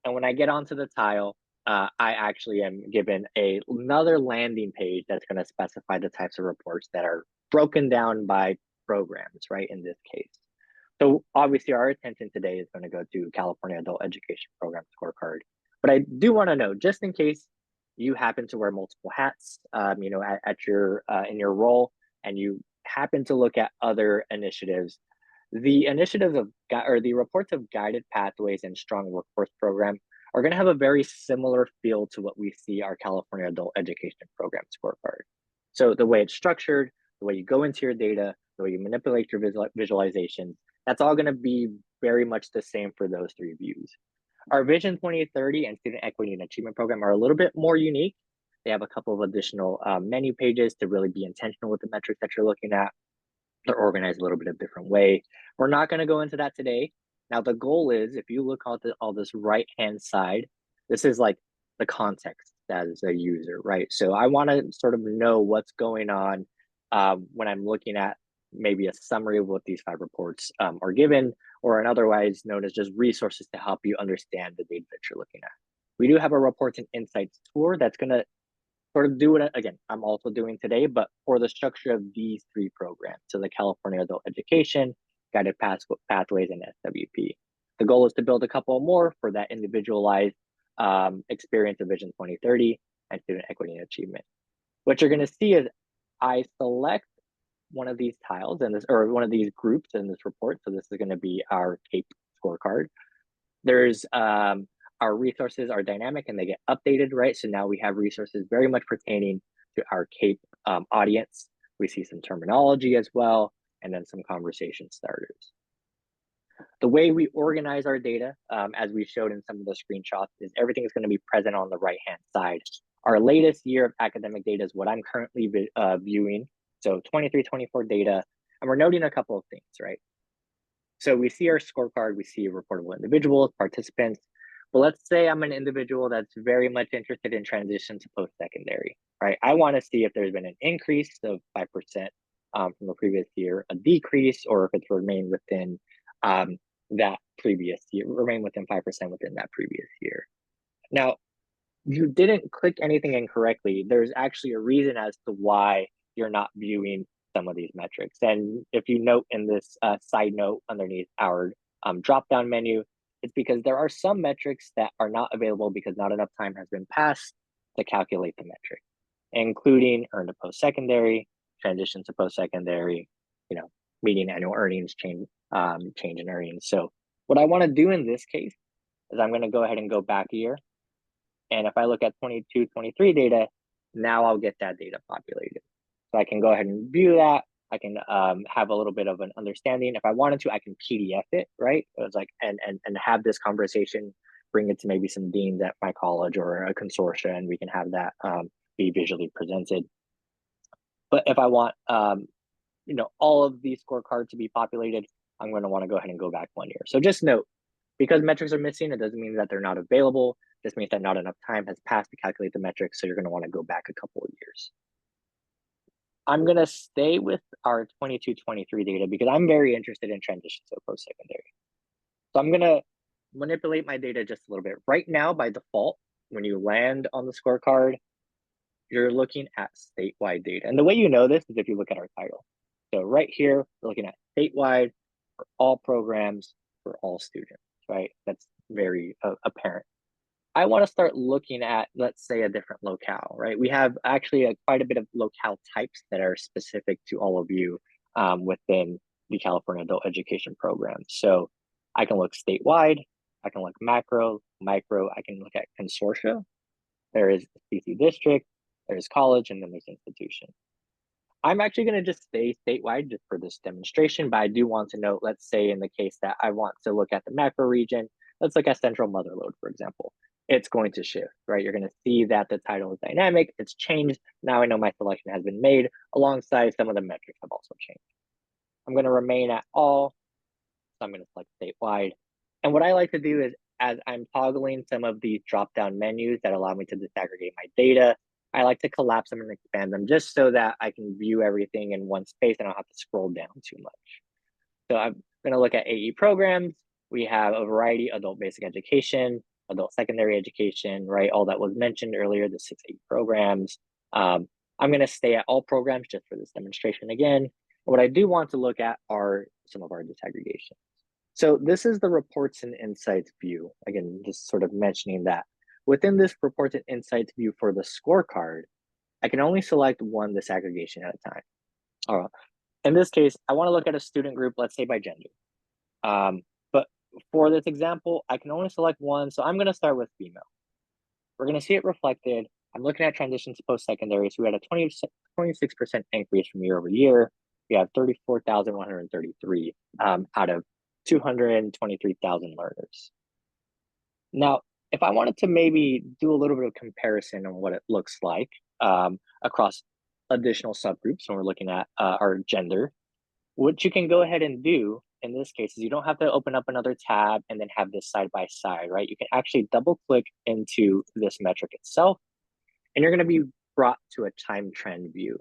And when I get onto the tile, I actually am given another landing page that's going to specify the types of reports that are broken down by programs, right, in this case. So obviously our attention today is going to go to California Adult Education Program Scorecard. But I do want to know, just in case you happen to wear multiple hats, you know, at your in your role, and you happen to look at other initiatives, the initiatives of the reports of Guided Pathways and Strong Workforce Program are going to have a very similar feel to what we see our California Adult Education Program Scorecard. So the way it's structured, the way you go into your data, the way you manipulate your visualizations, that's all going to be very much the same for those three views. Our Vision 2030 and Student Equity and Achievement Program are a little bit more unique. They have a couple of additional menu pages to really be intentional with the metrics that you're looking at. They're organized a little bit of a different way. We're not going to go into that today. Now, the goal is, if you look at all this right-hand side, this is like the context as a user, right? So I want to sort of know what's going on when I'm looking at maybe a summary of what these 5 reports are given, or an otherwise known as just resources to help you understand the data that you're looking at. We do have a reports and insights tour that's going to sort of do it again. I'm also doing today, but for the structure of these 3 programs, so the California Adult Education, Guided Pathways, and SWP. The goal is to build a couple more for that individualized experience of Vision 2030 and Student Equity and Achievement. What you're going to see is I select one of these tiles in this, or one of these groups in this report. So this is going to be our CAEP scorecard. There's our resources are dynamic and they get updated, right? So now we have resources very much pertaining to our CAEP audience. We see some terminology as well, and then some conversation starters. The way we organize our data, as we showed in some of the screenshots, is everything is going to be present on the right-hand side. Our latest year of academic data is what I'm currently viewing. So 23-24 data, and we're noting a couple of things, right? So we see our scorecard, we see reportable individuals, participants. But let's say I'm an individual that's very much interested in transition to post-secondary, right? I want to see if there's been an increase of 5% from the previous year, a decrease, or if it's remained within that previous year, remain within 5% within that previous year. Now, you didn't click anything incorrectly. There's actually a reason as to why you're not viewing some of these metrics. And if you note in this side note underneath our drop-down menu, it's because there are some metrics that are not available because not enough time has been passed to calculate the metric, including earned to post-secondary, transition to post-secondary, you know, median annual earnings, change in earnings. So what I want to do in this case is I'm going to go ahead and go back here. And if I look at 22-23 data, now I'll get that data populated. So I can go ahead and view that. I can have a little bit of an understanding. If I wanted to, I can PDF it, right? It was like, and have this conversation, bring it to maybe some deans at my college or a consortia, and we can have that be visually presented. But if I want, you know, all of these scorecards to be populated, I'm going to want to go ahead and go back 1 year. So just note, because metrics are missing, it doesn't mean that they're not available. It just means that not enough time has passed to calculate the metrics. So you're going to want to go back a couple of years. I'm going to stay with our 22-23 data because I'm very interested in transition to post-secondary. So I'm going to manipulate my data just a little bit. Right now, by default, when you land on the scorecard, you're looking at statewide data. And the way you know this is if you look at our title. So right here, we're looking at statewide for all programs, for all students, right? That's very apparent. I want to start looking at, let's say, a different locale, right? We have actually quite a bit of locale types that are specific to all of you within the California Adult Education Program. So I can look statewide, I can look macro, micro, I can look at consortia. There is CC district, there's college, and then there's institution. I'm actually going to just stay statewide just for this demonstration, but I do want to note, let's say in the case that I want to look at the macro region, let's look at central mother load, for example. It's going to shift, right? You're going to see that the title is dynamic, it's changed. Now I know my selection has been made alongside some of the metrics have also changed. I'm going to remain at all, so I'm going to select statewide. And what I like to do is, as I'm toggling some of these drop-down menus that allow me to disaggregate my data, I like to collapse them and expand them just so that I can view everything in one space and I don't have to scroll down too much. So I'm going to look at AE programs. We have a variety: adult basic education, adult secondary education, right? All that was mentioned earlier, the 6 AE programs. I'm going to stay at all programs just for this demonstration again. What I do want to look at are some of our disaggregation. So this is the reports and insights view. Again, just sort of mentioning that within this reports and insights view for the scorecard, I can only select one disaggregation at a time. All right. In this case, I want to look at a student group, let's say by gender. But for this example, I can only select one. So I'm going to start with female. We're going to see it reflected. I'm looking at transitions post-secondary. So we had a 26% increase from year over year. We have 34,133 out of 223,000 learners. Now, if I wanted to maybe do a little bit of comparison on what it looks like across additional subgroups when we're looking at our gender, what you can go ahead and do in this case is you don't have to open up another tab and then have this side by side, right? You can actually double click into this metric itself, and you're going to be brought to a time trend view.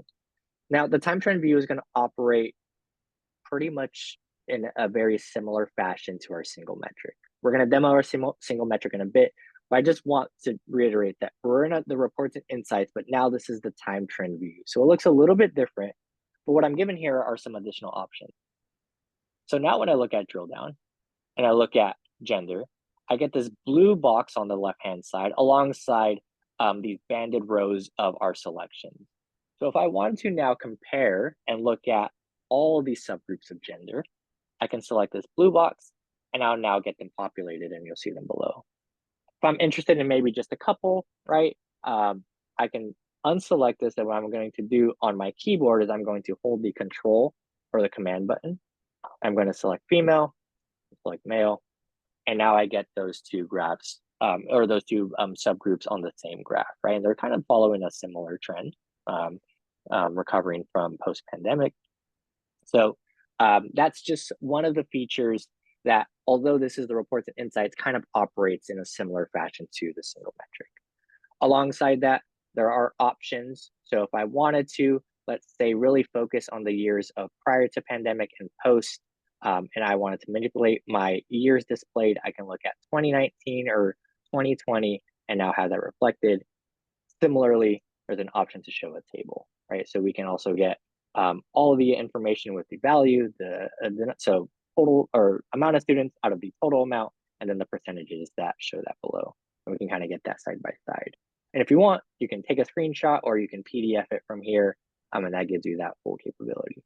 Now, the time trend view is going to operate pretty much in a very similar fashion to our single metric. We're going to demo our single metric in a bit, but I just want to reiterate that we're in the reports and insights, but now this is the time trend view. So it looks a little bit different, but what I'm given here are some additional options. So now when I look at drill down and I look at gender, I get this blue box on the left-hand side alongside these banded rows of our selections. So if I want to now compare and look at all of these subgroups of gender, I can select this blue box and I'll now get them populated and you'll see them below. If I'm interested in maybe just a couple, right, I can unselect this, and what I'm going to do on my keyboard is I'm going to hold the control or the command button. I'm going to select female, select male, and now I get those two graphs or those two subgroups on the same graph, right? And they're kind of following a similar trend, recovering from post-pandemic. So that's just one of the features that, although this is the reports and insights, kind of operates in a similar fashion to the single metric. Alongside that, there are options. So if I wanted to, let's say, really focus on the years of prior to pandemic and post, and I wanted to manipulate my years displayed, I can look at 2019 or 2020 and now have that reflected. Similarly, there's an option to show a table, right? So we can also get all of the information with the value, so total or amount of students out of the total amount, and then the percentages that show that below. And we can kind of get that side by side. And if you want, you can take a screenshot or you can PDF it from here, and that gives you that full capability.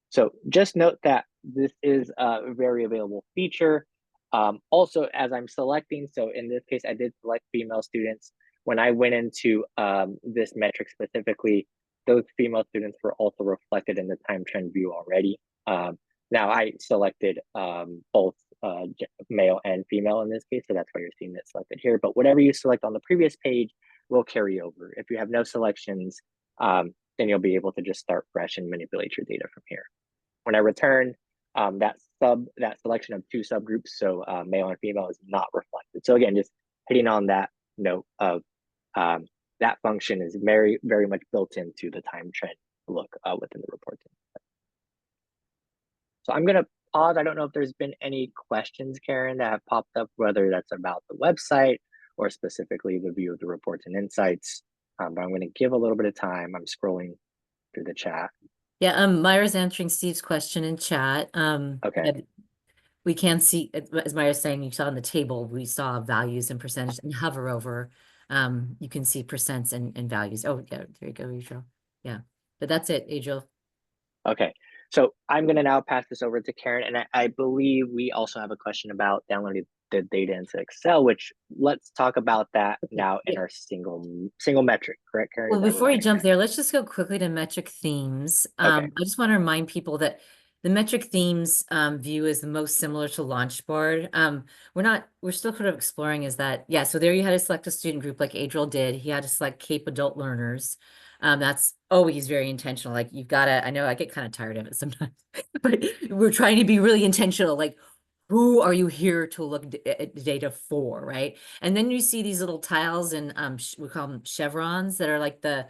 So just note that this is a very available feature. Also, as I'm selecting, so in this case, I did select female students. When I went into this metric specifically, those female students were also reflected in the time trend view already. Now I selected both male and female in this case, so that's why you're seeing it selected here. But whatever you select on the previous page will carry over. If you have no selections, then you'll be able to just start fresh and manipulate your data from here. When I return, that selection of two subgroups, so male and female, is not reflected. So again, just hitting on that note of that function is very, very much built into the time trend look within the report. So I'm going to pause. I don't know if there's been any questions, Karen, that have popped up, whether that's about the website or specifically the view of the reports and insights. But I'm going to give a little bit of time. I'm scrolling through the chat. Yeah, Myra's answering Steve's question in chat. Okay. We can see, as Myra's saying, you saw on the table, we saw values and percentage, and hover over. You can see percents and values. Oh, yeah, there you go, Adriel. Yeah, but that's it, Adriel. Okay, so I'm going to now pass this over to Karen, and I believe we also have a question about downloading the data into Excel, which let's talk about that now in Yeah. our single metric, correct, Karen? Well, Is that before what you jump there, let's just go quickly to metric themes. Okay. I just want to remind people that the metric themes view is the most similar to Launchboard. We're still kind of exploring is that, yeah, so there you had to select a student group like Adriel did. He had to select CAEP adult learners. That's always very intentional. Like you've got to, I know I get kind of tired of it sometimes, but we're trying to be really intentional. Like, who are you here to look at data for, right? And then you see these little tiles and we call them chevrons that are like the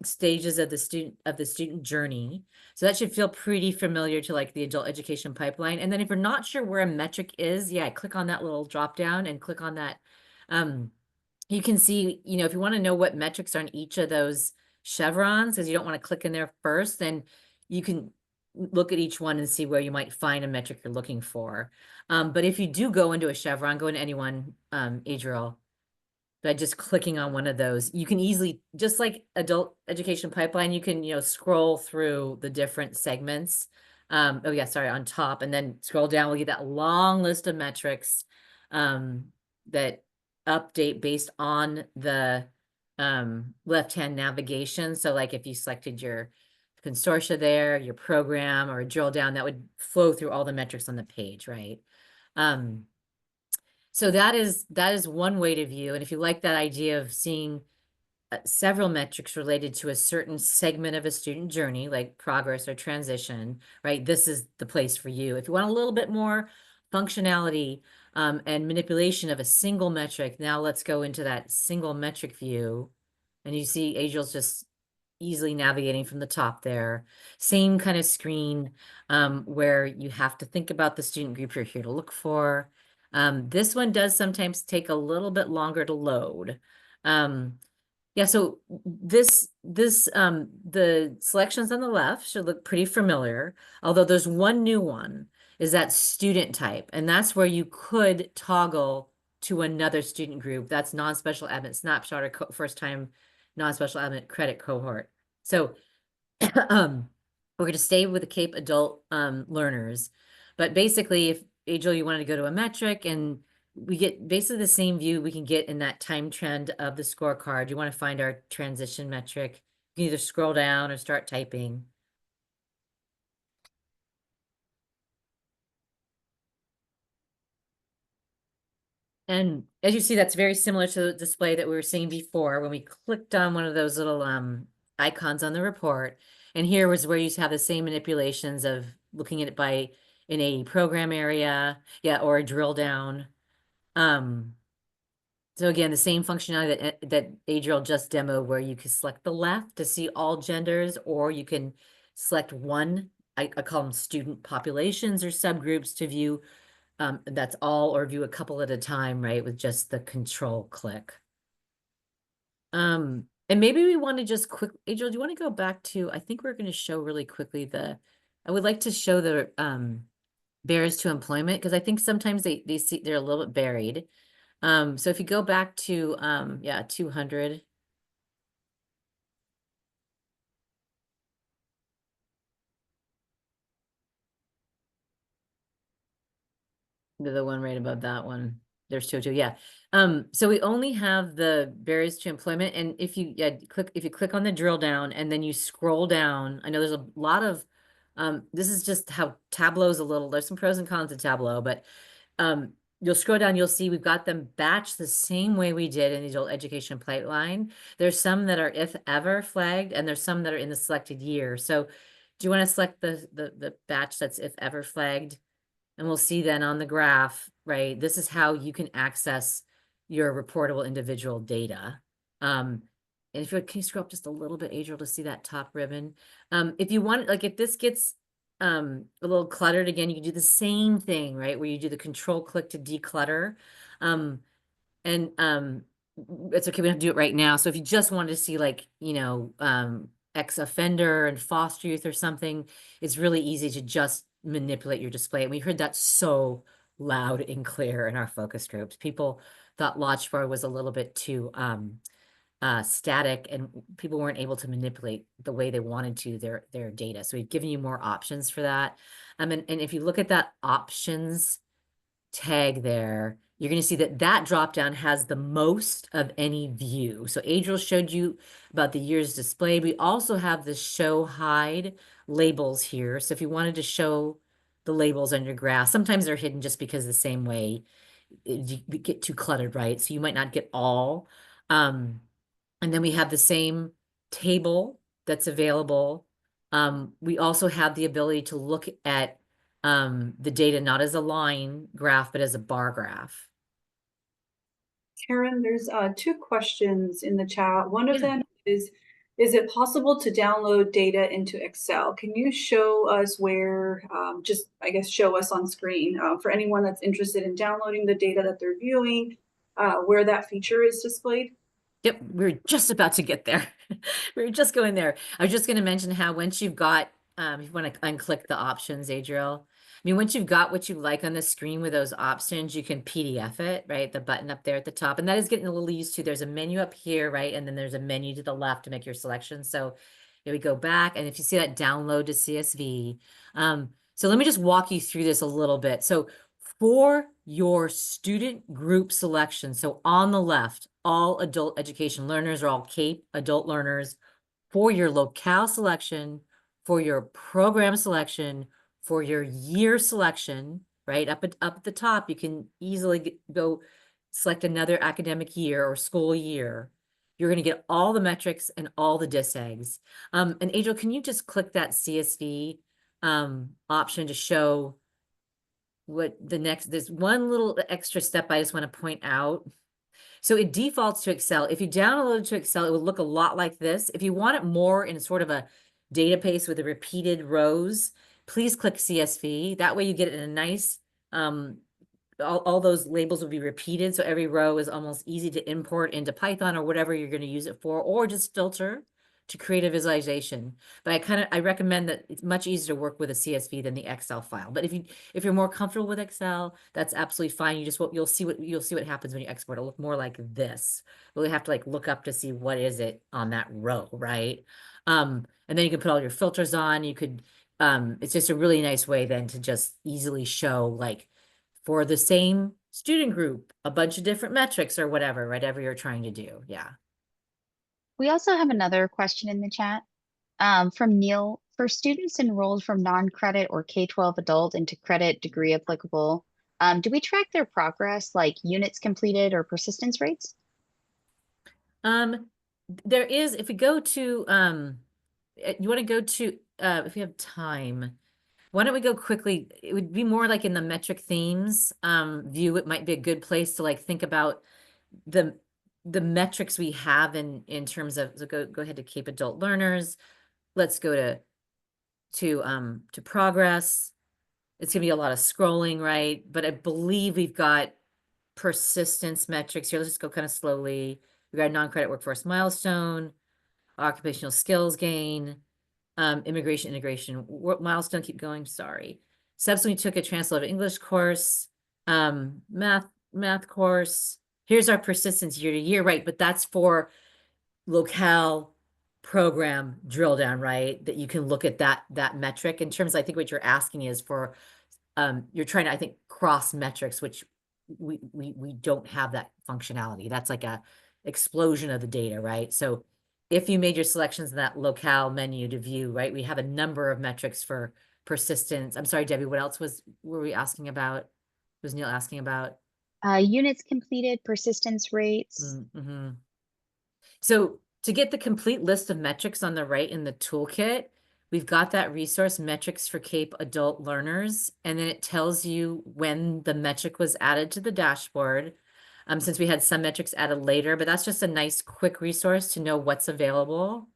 stages of the student journey. So that should feel pretty familiar to like the adult education pipeline. And then if you're not sure where a metric is, yeah, click on that little drop down and click on that. You can see, you know, if you want to know what metrics are on each of those chevrons, because you don't want to click in there first, then you can look at each one and see where you might find a metric you're looking for. But if you do go into a chevron, go into any one, Adriel, by just clicking on one of those, you can easily, just like adult education pipeline, you can, you know, scroll through the different segments. Oh yeah, sorry, on top, and then scroll down, we'll get that long list of metrics that update based on the left-hand navigation. So like if you selected your consortia there, your program, or drill down, that would flow through all the metrics on the page, right? So that is one way to view. And if you like that idea of seeing several metrics related to a certain segment of a student journey, like progress or transition, right? This is the place for you. If you want a little bit more functionality and manipulation of a single metric, now let's go into that single metric view. And you see Adriel's just easily navigating from the top there. Same kind of screen where you have to think about the student group you're here to look for. This one does sometimes take a little bit longer to load. Yeah, so the selections on the left should look pretty familiar, although there's one new one, is that student type, and that's where you could toggle to another student group. That's non-special admit snapshot or first time non-special admit credit cohort. So we're going to stay with the CAEP adult learners, but basically if Adriel, you wanted to go to a metric and we get basically the same view we can get in that time trend of the scorecard. You want to find our transition metric. You can either scroll down or start typing. And as you see, that's very similar to the display that we were seeing before when we clicked on one of those little icons on the report. And here was where you have the same manipulations of looking at it by in a program area, yeah, or a drill down. So again, the same functionality that Adriel just demoed, where you can select the left to see all genders, or you can select one, I call them student populations or subgroups to view that's all, or view a couple at a time, right, with just the control click. And maybe we want to just Adriel, do you want to go back to, I think we're going to show really quickly I would like to show the barriers to employment, because I think sometimes they're a little bit buried. So if you go back to, yeah, 200. The one right above that one. There's 202, yeah. So we only have the barriers to employment. And if you click on the drill down and then you scroll down, I know there's a lot of, this is just how Tableau's there's some pros and cons to Tableau, but you'll scroll down, you'll see we've got them batched the same way we did in the adult education pipeline. There's some that are if ever flagged, and there's some that are in the selected year. So do you want to select the batch that's if ever flagged? And we'll see then on the graph, right? This is how you can access your reportable individual data. And if you can you scroll up just a little bit, Adriel, to see that top ribbon. If you want, like if this gets a little cluttered again, you can do the same thing, right? Where you do the control click to declutter. It's okay, we don't have to do it right now. So if you just wanted to see like, you know, ex-offender and foster youth or something, it's really easy to just manipulate your display. And we heard that so loud and clear in our focus groups. People thought Launchboard was a little bit too static, and people weren't able to manipulate the way they wanted to their data. So we've given you more options for that. And if you look at that options tag there, you're going to see that that dropdown has the most of any view. So Adriel showed you about the years displayed. We also have the show hide labels here. So if you wanted to show the labels on your graph, sometimes they're hidden just because the same way you get too cluttered, right? So you might not get all. And then we have the same table that's available. We also have the ability to look at the data not as a line graph, but as a bar graph. Karen, there's 2 questions in the chat. One of Yeah. them is it possible to download data into Excel? Can you show us where, just, I guess, show us on screen for anyone that's interested in downloading the data that they're viewing, where that feature is displayed? Yep, we're just about to get there. We were just going there. I was just going to mention how once you've got, if you want to unclick the options, Adriel, I mean, once you've got what you like on the screen with those options, you can PDF it, right? The button up there at the top. And that is getting a little used to. There's a menu up here, right? And then there's a menu to the left to make your selection. So here we go back. And if you see that download to CSV. So let me just walk you through this a little bit. So for your student group selection, so on the left, all adult education learners or all CAEP adult learners, for your locale selection, for your program selection, for your year selection, right? Up at the top, you can easily go select another academic year or school year. You're going to get all the metrics and all the DISEGs. And Adriel, can you just click that CSV option to show what the next, there's one little extra step I just want to point out. So it defaults to Excel. If you download it to Excel, it would look a lot like this. If you want it more in sort of a database with the repeated rows, please click CSV. That way you get it in a nice, all those labels will be repeated. So every row is almost easy to import into Python or whatever you're going to use it for, or just filter to create a visualization. But I recommend that it's much easier to work with a CSV than the Excel file. But if you're more comfortable with Excel, that's absolutely fine. You'll see what happens when you export. It'll look more like this. You'll have to like look up to see what is it on that row, right? And then you can put all your filters on. You could it's just a really nice way then to just easily show, like, for the same student group, a bunch of different metrics or whatever you're trying to do. Yeah. We also have another question in the chat from Neil. For students enrolled from non-credit or K-12 adult into credit degree applicable, do we track their progress, like units completed or persistence rates? There is, if we go to, you want to go to, if you have time, why don't we go quickly? It would be more like in the metric themes view. It might be a good place to like think about the metrics we have in terms of, so go ahead to CAEP adult learners. Let's go to progress. It's gonna be a lot of scrolling, right? But I believe we've got persistence metrics here. Let's just go kind of slowly. We got non-credit workforce milestone, occupational skills gain, immigration integration milestone. Keep going. Sorry. Subsequently took a translated English course, math course. Here's our persistence year to year, right? But that's for locale program drill down, right? That you can look at that metric in terms. I think what you're asking is for you're trying to, I think, cross metrics, which we don't have that functionality. That's like a explosion of the data, right? So if you made your selections in that locale menu to view, right, we have a number of metrics for persistence. I'm sorry, Debbie, what else were we asking about? Was Neil asking about? Units completed, persistence rates. Mm-hmm. So to get the complete list of metrics on the right in the toolkit, we've got that resource, metrics for CAEP adult learners, and then it tells you when the metric was added to the dashboard. Since we had some metrics added later, but that's just a nice quick resource to know what's available,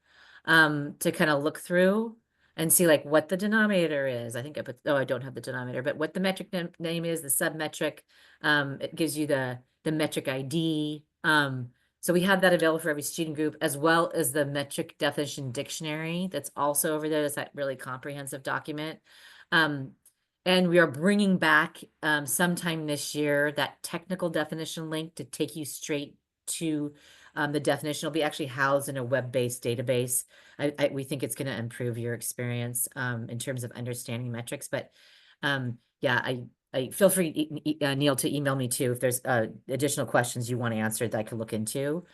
to kind of look through and see like what the denominator is. I think I put, oh, I don't have the denominator, but what the metric name is, the sub-metric. It gives you the metric ID. So we have that available for every student group, as well as the metric definition dictionary that's also over there. That's that really comprehensive document. And we are bringing back sometime this year that technical definition link to take you straight to the definition. Will be actually housed in a web-based database. We think it's going to improve your experience in terms of understanding metrics. But yeah, feel free, Neil, to email me too if there's additional questions you want answered that I could look into.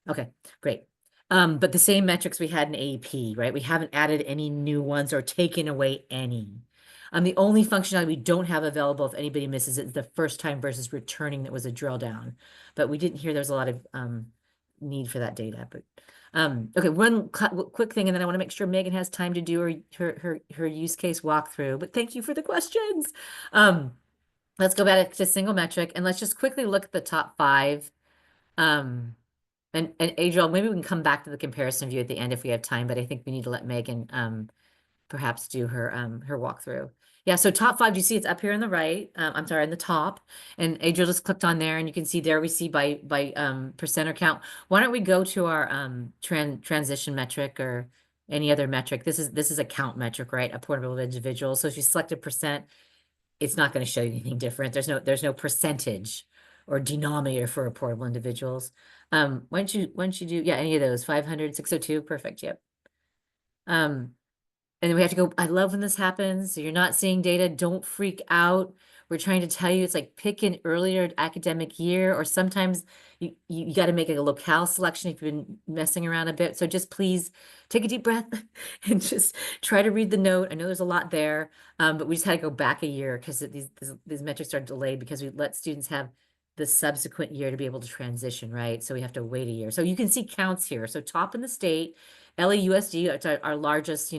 Okay, great. But the same metrics we had in AEP, right? We haven't added any new ones or taken away any. The only functionality we don't have available if anybody misses it is the first time versus returning that was a drill down. But we didn't hear there's a lot of need for that data. But okay, one quick thing, and then I want to make sure Megan has time to do her use case walkthrough. But thank you for the questions. Let's go back to single metric and let's just quickly look at the top 5. And Adriel, maybe we can come back to the comparison view at the end if we have time, but I think we need to let Megan perhaps do her walkthrough. Yeah, so top 5, do you see it's up here on the right? I'm sorry, on the top. And Adriel just clicked on there and you can see there we see by percent or count. Why don't we go to our transition metric or any other metric? This is a count metric, right? A portable individual. So if you select a percent, it's not going to show you anything different. There's no percentage or denominator for reportable individuals. Why don't you do, yeah, any of those, 500, 602, perfect, yep. And then we have to go, I love when this happens. So you're not seeing data, don't freak out. We're trying to tell you it's like pick an earlier academic year, or sometimes you got to make a locale selection if you've been messing around a bit. So just please take a deep breath and just try to read the note. I know there's a lot there, but we just had to go back a year because these metrics are delayed because we let students have the subsequent year to be able to transition, right? So we have to wait a year. So you can see counts here. So top in the state, LAUSD, it's our largest,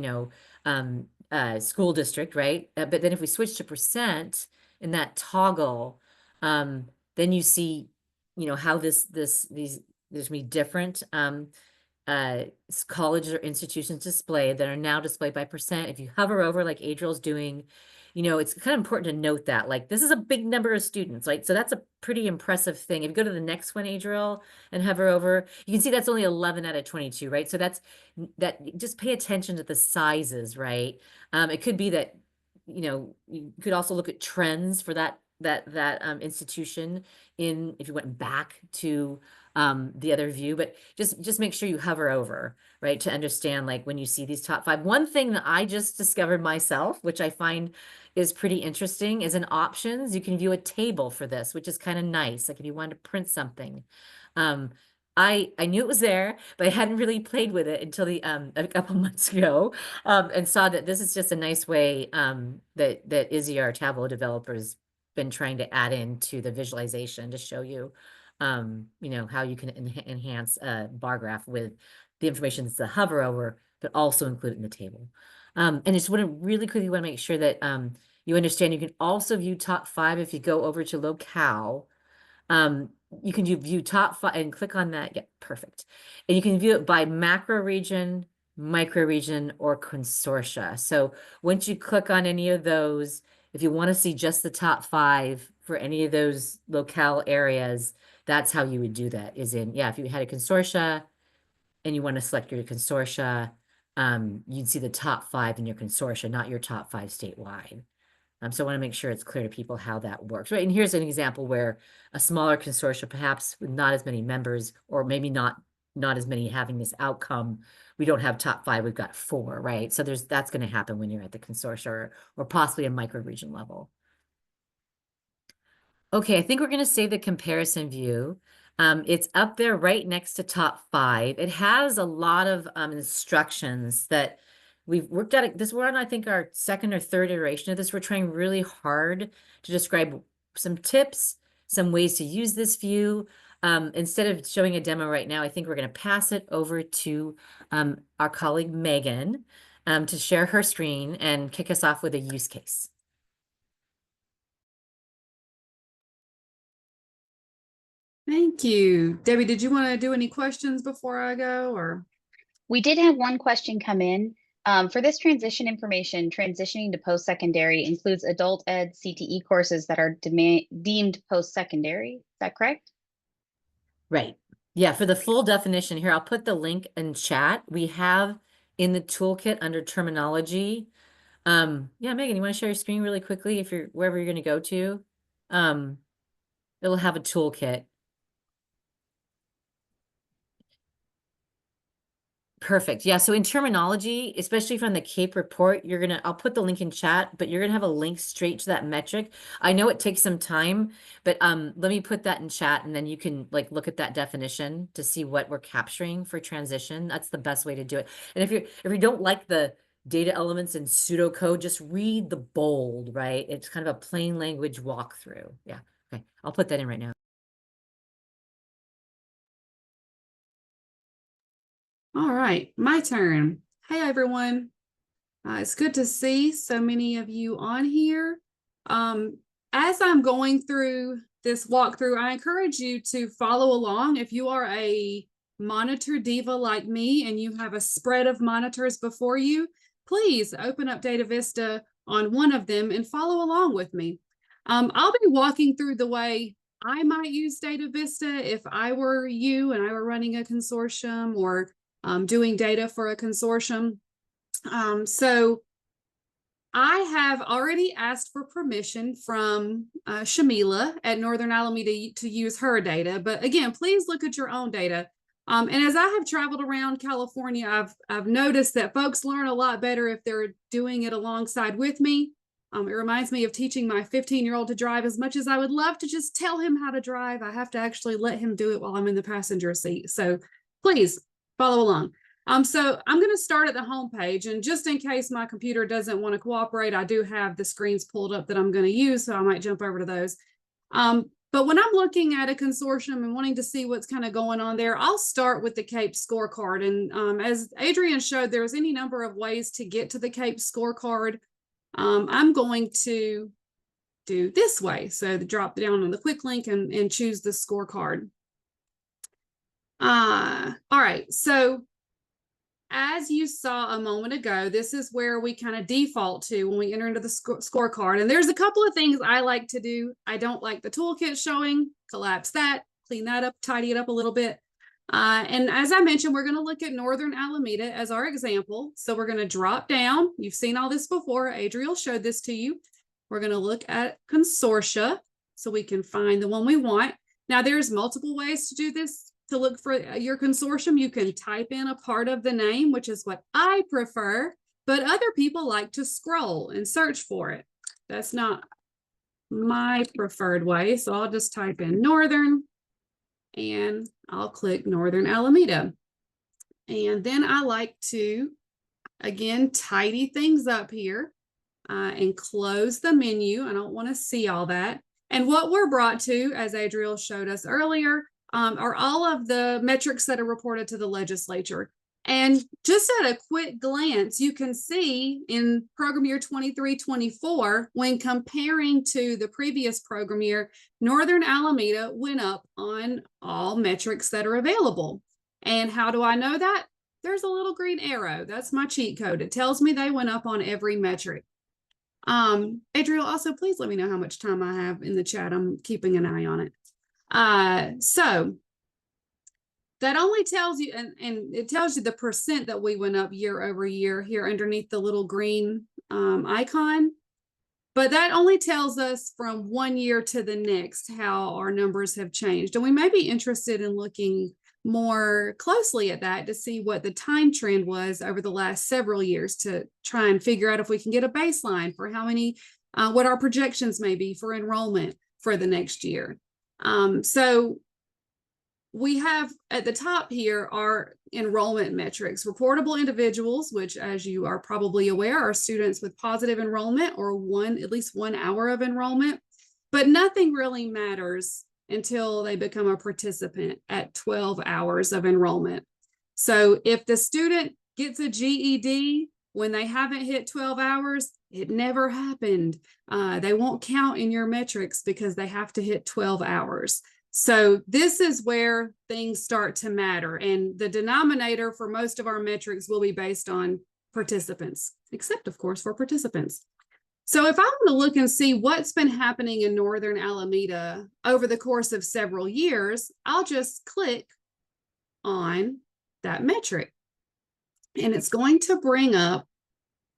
school district, right? But then if we switch to percent in that toggle, then you see, how there's gonna be different colleges or institutions displayed that are now displayed by percent. If you hover over like Adriel's doing, it's kind of important to note that like this is a big number of students, right? So that's a pretty impressive thing. If you go to the next one, Adriel, and hover over, you can see that's only 11 out of 22, right? So that just pay attention to the sizes, right? It could be that, you could also look at trends for that institution if you went back to the other view, but just make sure you hover over, right, to understand like when you see these top 5. One thing that I just discovered myself, which I find is pretty interesting, is in options you can view a table for this, which is kind of nice, like if you wanted to print something. I knew it was there, but I hadn't really played with it until a couple months ago, and saw that this is just a nice way that Izzy, our Tableau developers, been trying to add into the visualization to show you, how you can enhance a bar graph with the information that's the hover over, but also include it in the table. And I just want to really quickly want to make sure that you understand you can also view top 5 if you go over to locale. You can view top 5 and click on that. Yeah, perfect. And you can view it by macro region, micro region, or consortia. So once you click on any of those, if you want to see just the top 5 for any of those locale areas, that's how you would do that, if you had a consortia and you want to select your consortia, you'd see the top 5 in your consortia, not your top 5 statewide. So I want to make sure it's clear to people how that works, right? And here's an example where a smaller consortia, perhaps with not as many members, or maybe not as many having this outcome, we don't have top 5, we've got 4, right? So that's going to happen when you're at the consortia or possibly a micro region level. Okay, I think we're going to save the comparison view. It's up there right next to top 5. It has a lot of instructions that we've worked at. We're on, I think, our second or third iteration of this. We're trying really hard to describe some tips, some ways to use this view. Instead of showing a demo right now, I think we're going to pass it over to our colleague Megan to share her screen and kick us off with a use case. Thank you. Debbie, did you want to do any questions before I go, or? We did have one question come in. For this transition information, transitioning to post-secondary includes adult ed CTE courses that are deemed post-secondary. Is that correct? Right. Yeah, for the full definition here, I'll put the link in chat. We have in the toolkit under terminology. Yeah, Megan, you want to share your screen really quickly if you're wherever you're going to go to? It'll have a toolkit. Perfect. Yeah. So in terminology, especially from the CAEP report, I'll put the link in chat, but you're gonna have a link straight to that metric. I know it takes some time, but let me put that in chat, and then you can like look at that definition to see what we're capturing for transition. That's the best way to do it. And if you don't like the data elements in pseudocode, just read the bold, right? It's kind of a plain language walkthrough. Yeah. Okay. I'll put that in right now. All right, my turn. Hey, everyone. It's good to see so many of you on here. As I'm going through this walkthrough, I encourage you to follow along. If you are a monitor diva like me and you have a spread of monitors before you, please open up DataVista on one of them and follow along with me. I'll be walking through the way I might use DataVista if I were you and I were running a consortium or doing data for a consortium. So I have already asked for permission from Shamila at Northern Alameda to use her data. But again, please look at your own data. And as I have traveled around California, I've noticed that folks learn a lot better if they're doing it alongside with me. It reminds me of teaching my 15-year-old to drive. As much as I would love to just tell him how to drive, I have to actually let him do it while I'm in the passenger seat. So please follow along. So I'm going to start at the home page, and just in case my computer doesn't want to cooperate, I do have the screens pulled up that I'm going to use, so I might jump over to those. But when I'm looking at a consortium and wanting to see what's kind of going on there, I'll start with the CAEP scorecard. And as Adrian showed, there's any number of ways to get to the CAEP scorecard. I'm going to do this way. So drop down on the quick link and choose the scorecard. All right, so as you saw a moment ago, this is where we kind of default to when we enter into the scorecard. And there's a couple of things I like to do. I don't like the toolkit showing. Collapse that, clean that up, tidy it up a little bit. And as I mentioned, we're going to look at Northern Alameda as our example. So we're going to drop down. You've seen all this before. Adriel showed this to you. We're going to look at consortia so we can find the one we want. Now, there's multiple ways to do this. To look for your consortium, you can type in a part of the name, which is what I prefer, but other people like to scroll and search for it. That's not my preferred way. So I'll just type in Northern and I'll click Northern Alameda. And then I like to, again, tidy things up here and close the menu. I don't want to see all that. And what we're brought to, as Adriel showed us earlier, are all of the metrics that are reported to the legislature. And just at a quick glance, you can see in program year 23-24, when comparing to the previous program year, Northern Alameda went up on all metrics that are available. And how do I know that? There's a little green arrow. That's my cheat code. It tells me they went up on every metric. Adriel, also, please let me know how much time I have in the chat. I'm keeping an eye on it. So that only tells you, and it tells you the percent that we went up year over year here underneath the little green icon. But that only tells us from one year to the next how our numbers have changed. And we may be interested in looking more closely at that to see what the time trend was over the last several years to try and figure out if we can get a baseline for how many, what our projections may be for enrollment for the next year. So we have at the top here our enrollment metrics. Reportable individuals, which, as you are probably aware, are students with positive enrollment or at least 1 hour of enrollment. But nothing really matters until they become a participant at 12 hours of enrollment. So if the student gets a GED when they haven't hit 12 hours, it never happened. They won't count in your metrics because they have to hit 12 hours. So this is where things start to matter. And the denominator for most of our metrics will be based on participants, except of course for participants. So if I want to look and see what's been happening in Northern Alameda over the course of several years, I'll just click on that metric. And it's going to bring up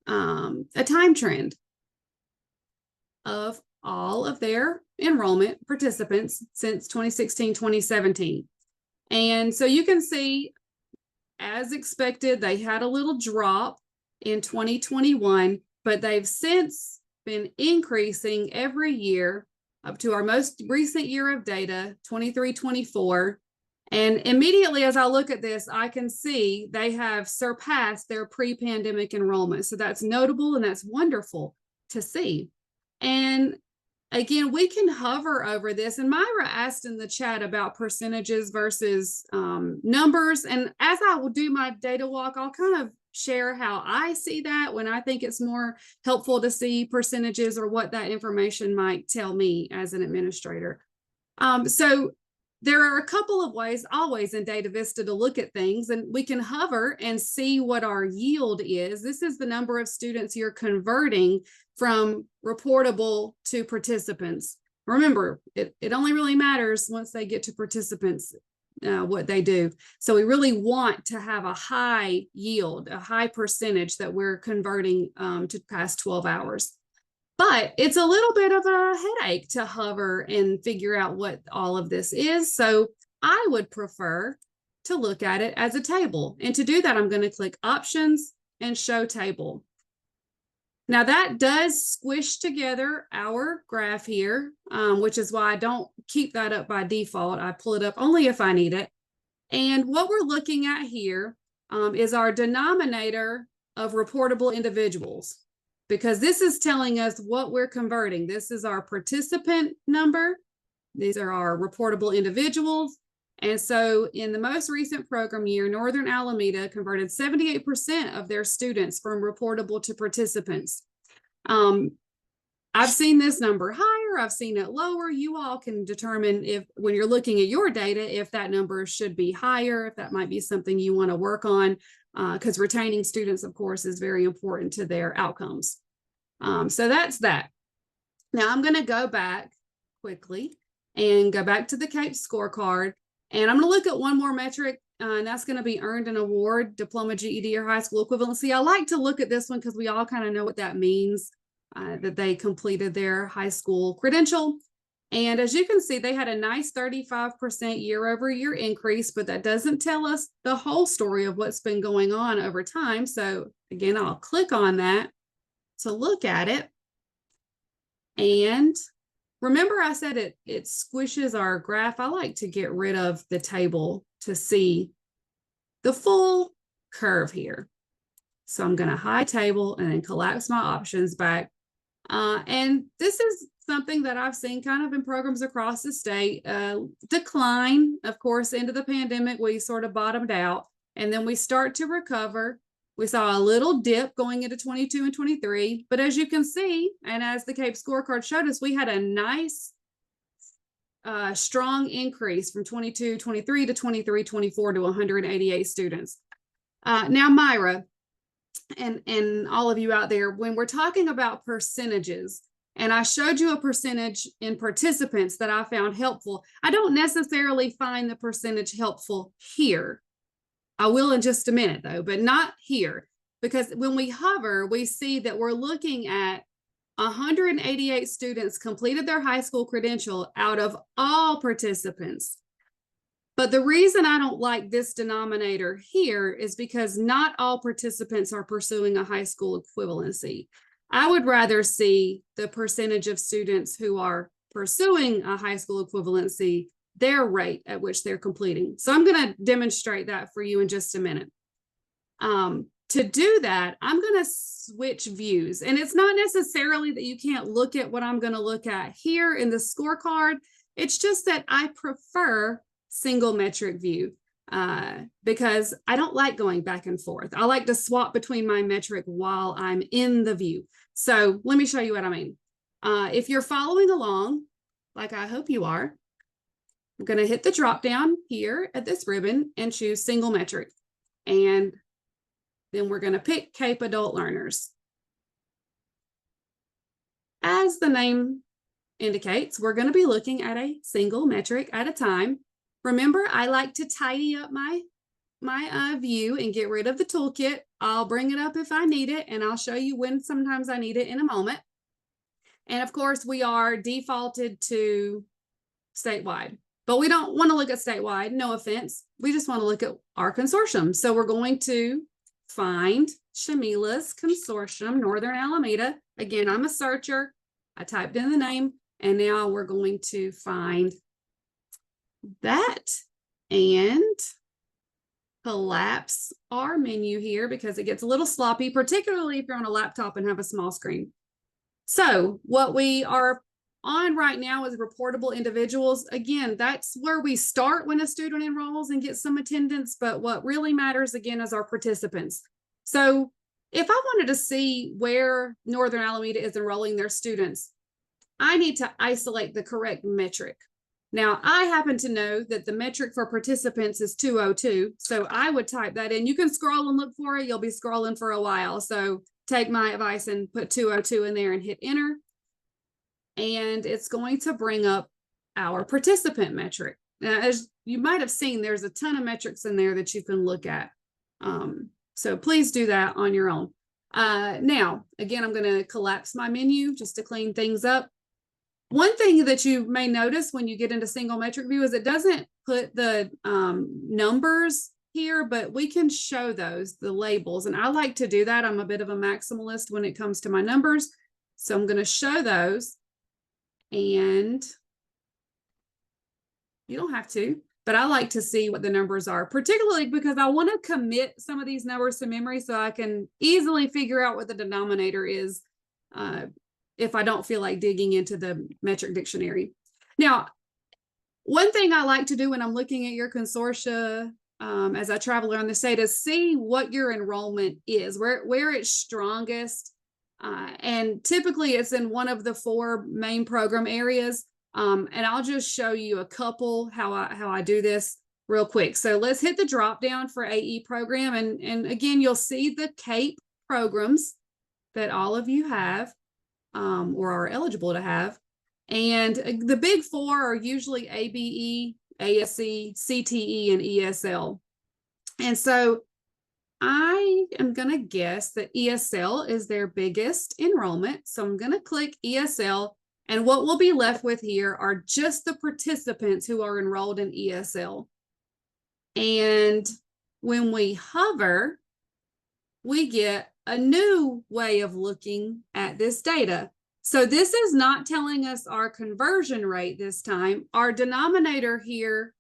a time trend of all of their enrollment participants since 2016, 2017. And so you can see as expected. They had a little drop in 2021, but they've since been increasing every year up to our most recent year of data, 23-24. And immediately as I look at this, I can see they have surpassed their pre-pandemic enrollment. So that's notable and that's wonderful to see. And again, we can hover over this. And Myra asked in the chat about percentages versus numbers. And as I will do my data walk, I'll kind of share how I see that when I think it's more helpful to see percentages or what that information might tell me as an administrator. So there are a couple of ways always in DataVista to look at things, and we can hover and see what our yield is. This is the number of students you're converting from reportable to participants. Remember, it only really matters once they get to participants, what they do. So we really want to have a high yield, a high percentage that we're converting to past 12 hours. But it's a little bit of a headache to hover and figure out what all of this is. So I would prefer to look at it as a table. And to do that, I'm going to click Options and Show Table. Now that does squish together our graph here, which is why I don't keep that up by default. I pull it up only if I need it. And what we're looking at here is our denominator of reportable individuals, because this is telling us what we're converting. This is our participant number. These are our reportable individuals. And so in the most recent program year, Northern Alameda converted 78% of their students from reportable to participants. I've seen this number higher, I've seen it lower. You all can determine if, when you're looking at your data, if that number should be higher, if that might be something you want to work on. Because retaining students, of course, is very important to their outcomes. So that's that. Now I'm going to go back quickly and go back to the CAEP scorecard. And I'm going to look at one more metric, and that's going to be earned an award, diploma, GED, or high school equivalency. I like to look at this one because we all kind of know what that means, that they completed their high school credential. And as you can see, they had a nice 35% year-over-year increase, but that doesn't tell us the whole story of what's been going on over time. So again, I'll click on that to look at it. And remember I said it squishes our graph. I like to get rid of the table to see the full curve here. So I'm going to hide table and then collapse my options back. And this is something that I've seen kind of in programs across the state, decline, of course, into the pandemic. We sort of bottomed out and then we start to recover. We saw a little dip going into 22 and 23, but as you can see, and as the CAEP scorecard showed us, we had a nice, strong increase from 22, 23 to 23, 24 to 188 students. Now, Myra, and all of you out there, when we're talking about percentages, and I showed you a percentage in participants that I found helpful, I don't necessarily find the percentage helpful here. I will in just a minute though, but not here, because when we hover, we see that we're looking at 188 students completed their high school credential out of all participants. But the reason I don't like this denominator here is because not all participants are pursuing a high school equivalency. I would rather see the percentage of students who are pursuing a high school equivalency, their rate at which they're completing. So I'm going to demonstrate that for you in just a minute. To do that, I'm going to switch views. And it's not necessarily that you can't look at what I'm going to look at here in the scorecard. It's just that I prefer single metric view because I don't like going back and forth. I like to swap between my metric while I'm in the view. So let me show you what I mean. If you're following along, like I hope you are, I'm going to hit the drop down here at this ribbon and choose single metric. And then we're going to pick CAEP adult learners. As the name indicates, we're going to be looking at a single metric at a time. Remember, I like to tidy up my view and get rid of the toolkit. I'll bring it up if I need it, and I'll show you when sometimes I need it in a moment. And of course, we are defaulted to statewide. but we don't want to look at statewide, no offense. We just want to look at our consortium. So we're going to find Shamila's consortium, Northern Alameda. Again, I'm a searcher. I typed in the name, and now we're going to find that and collapse our menu here because it gets a little sloppy, particularly if you're on a laptop and have a small screen. So what we are on right now is reportable individuals. Again, that's where we start when a student enrolls and gets some attendance, but what really matters again is our participants. So if I wanted to see where Northern Alameda is enrolling their students, I need to isolate the correct metric. Now, I happen to know that the metric for participants is 202, so I would type that in. You can scroll and look for it. You'll be scrolling for a while, so take my advice and put 202 in there and hit enter. And it's going to bring up our participant metric. Now, as you might have seen, there's a ton of metrics in there that you can look at. So please do that on your own. Now, again, I'm going to collapse my menu just to clean things up. One thing that you may notice when you get into single metric view is it doesn't put the numbers here, but we can show those, the labels. And I like to do that. I'm a bit of a maximalist when it comes to my numbers. So I'm going to show those. And you don't have to, but I like to see what the numbers are, particularly because I want to commit some of these numbers to memory so I can easily figure out what the denominator is if I don't feel like digging into the metric dictionary. Now, one thing I like to do when I'm looking at your consortia as I travel around the state is see what your enrollment is, where it's strongest. And typically it's in one of the 4 main program areas. And I'll just show you a couple how I do this real quick. So let's hit the drop down for AE program. And again, you'll see the CAEP programs that all of you have or are eligible to have. And the big 4 are usually ABE, ASE, CTE, and ESL. And so I am going to guess that ESL is their biggest enrollment. So I'm going to click ESL. And what we'll be left with here are just the participants who are enrolled in ESL. And when we hover, we get a new way of looking at this data. So this is not telling us our conversion rate this time. Our denominator here,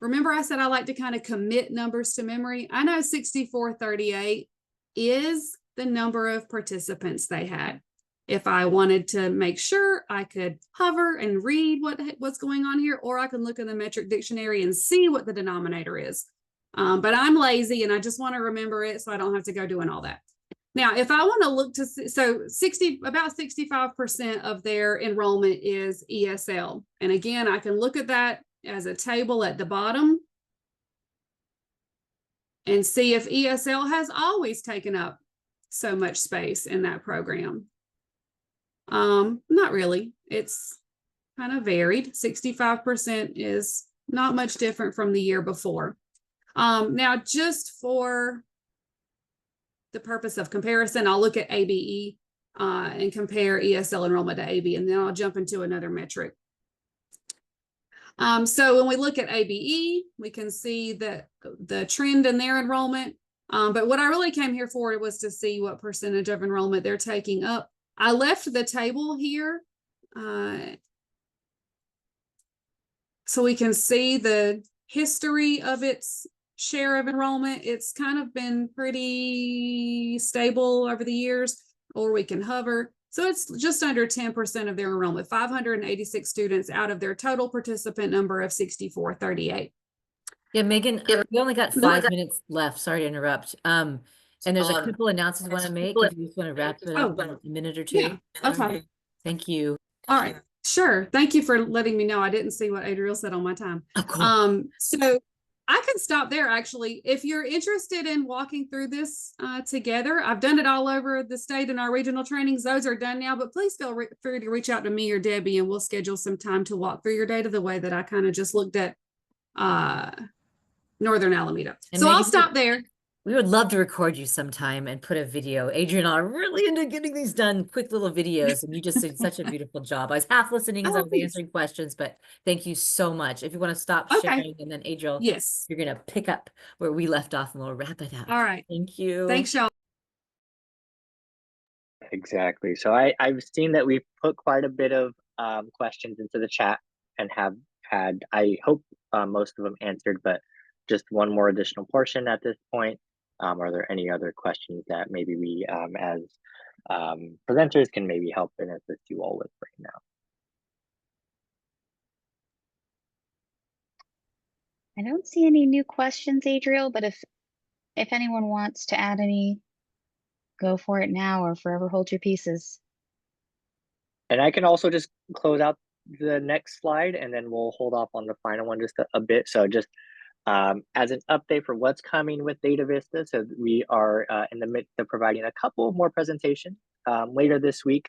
remember I said I like to kind of commit numbers to memory. I know 6438 is the number of participants they had. If I wanted to make sure, I could hover and read what's going on here, or I can look in the metric dictionary and see what the denominator is. But I'm lazy and I just want to remember it so I don't have to go doing all that. Now, if I want to look to see, so about 65% of their enrollment is ESL. And again, I can look at that as a table at the bottom and see if ESL has always taken up so much space in that program. Not really. It's kind of varied. 65% is not much different from the year before. Now, just for the purpose of comparison, I'll look at ABE and compare ESL enrollment to AB, and then I'll jump into another metric. So when we look at ABE, we can see that the trend in their enrollment. But what I really came here for was to see what percentage of enrollment they're taking up. I left the table here so we can see the history of its share of enrollment. It's kind of been pretty stable over the years, or we can hover. So it's just under 10% of their enrollment, 586 students out of their total participant number of 6438. Yeah, Megan, we only got 5 minutes left. Sorry to interrupt. And there's a couple announcements I want to make if you just want to wrap it up in a minute or two. Yeah. Okay. Thank you. All right. Sure. Thank you for letting me know. I didn't see what Adriel said on my time. Oh, cool. So I can stop there, actually. If you're interested in walking through this together, I've done it all over the state in our regional trainings. Those are done now, but please feel free to reach out to me or Debbie, and we'll schedule some time to walk through your data the way that I kind of just looked at Northern Alameda. And so Megan, I'll stop there. We would love to record you sometime and put a video. Adrian and I are really into getting these done, quick little videos, and you just did such a beautiful job. I was half listening as I Oh, was thanks. answering questions, but thank you so much. If you want to stop Okay. sharing, and then Adriel, Yes. you're gonna pick up where we left off and we'll wrap it up. All right. Thank you. Thanks, y'all. Exactly. So I've seen that we've put quite a bit of questions into the chat and have had, I hope, most of them answered, but just one more additional portion at this point. Are there any other questions that maybe we as presenters can maybe help and assist you all with right now? I don't see any new questions, Adriel, but if anyone wants to add any, go for it now or forever hold your pieces. And I can also just close out the next slide and then we'll hold off on the final one just a bit. So just as an update for what's coming with DataVista, so we are in the midst of providing a couple more presentations. Later this week,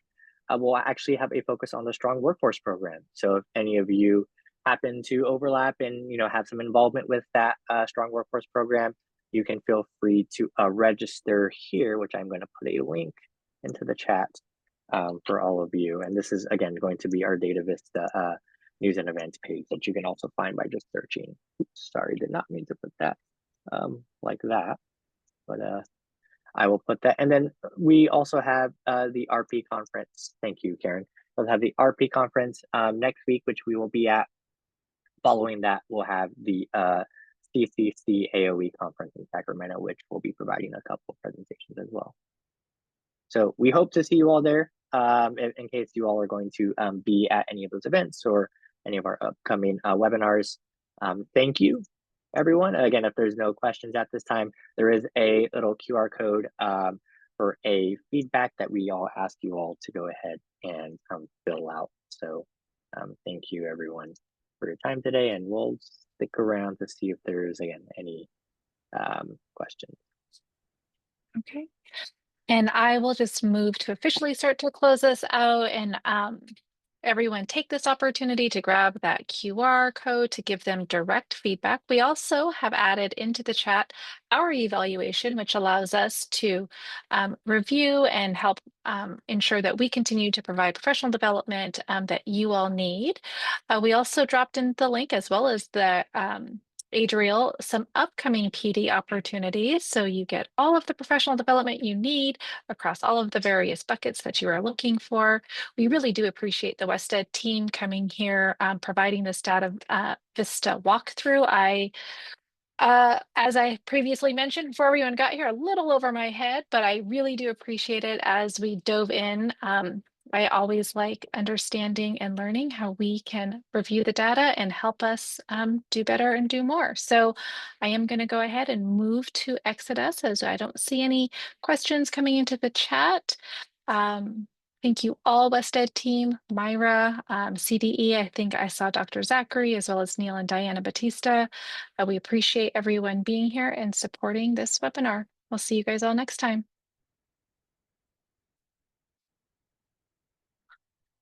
we'll actually have a focus on the Strong Workforce Program. So if any of you happen to overlap and have some involvement with that Strong Workforce Program, you can feel free to register here, which I'm going to put a link into the chat for all of you. And this is, again, going to be our DataVista news and events page that you can also find by just searching. Oops, sorry, did not mean to put that like that, but I will put that. And then we also have the RP conference. Thank you, Karen. We'll have the RP conference next week, which we will be at. Following that, we'll have the CCC AOE conference in Sacramento, which will be providing a couple of presentations as well. So we hope to see you all there in case you all are going to be at any of those events or any of our upcoming webinars. Thank you, everyone. Again, if there's no questions at this time, there is a little QR code for a feedback that we all ask you all to go ahead and fill out. So thank you, everyone, for your time today, and we'll stick around to see if there's, again, any questions. Okay. And I will just move to officially start to close this out, and everyone take this opportunity to grab that QR code to give them direct feedback. We also have added into the chat our evaluation, which allows us to review and help ensure that we continue to provide professional development that you all need. We also dropped in the link, as well as the Adriel, some upcoming PD opportunities. So you get all of the professional development you need across all of the various buckets that you are looking for. We really do appreciate the WestEd team coming here, providing this DataVista walkthrough. As I previously mentioned before everyone got here, a little over my head, but I really do appreciate it as we dove in. I always like understanding and learning how we can review the data and help us do better and do more. So I am going to go ahead and move to exit us, as I don't see any questions coming into the chat. Thank you all, WestEd team, Myra, CDE. I think I saw Dr. Zachary, as well as Neil and Diana Batista. We appreciate everyone being here and supporting this webinar. We'll see you guys all next time.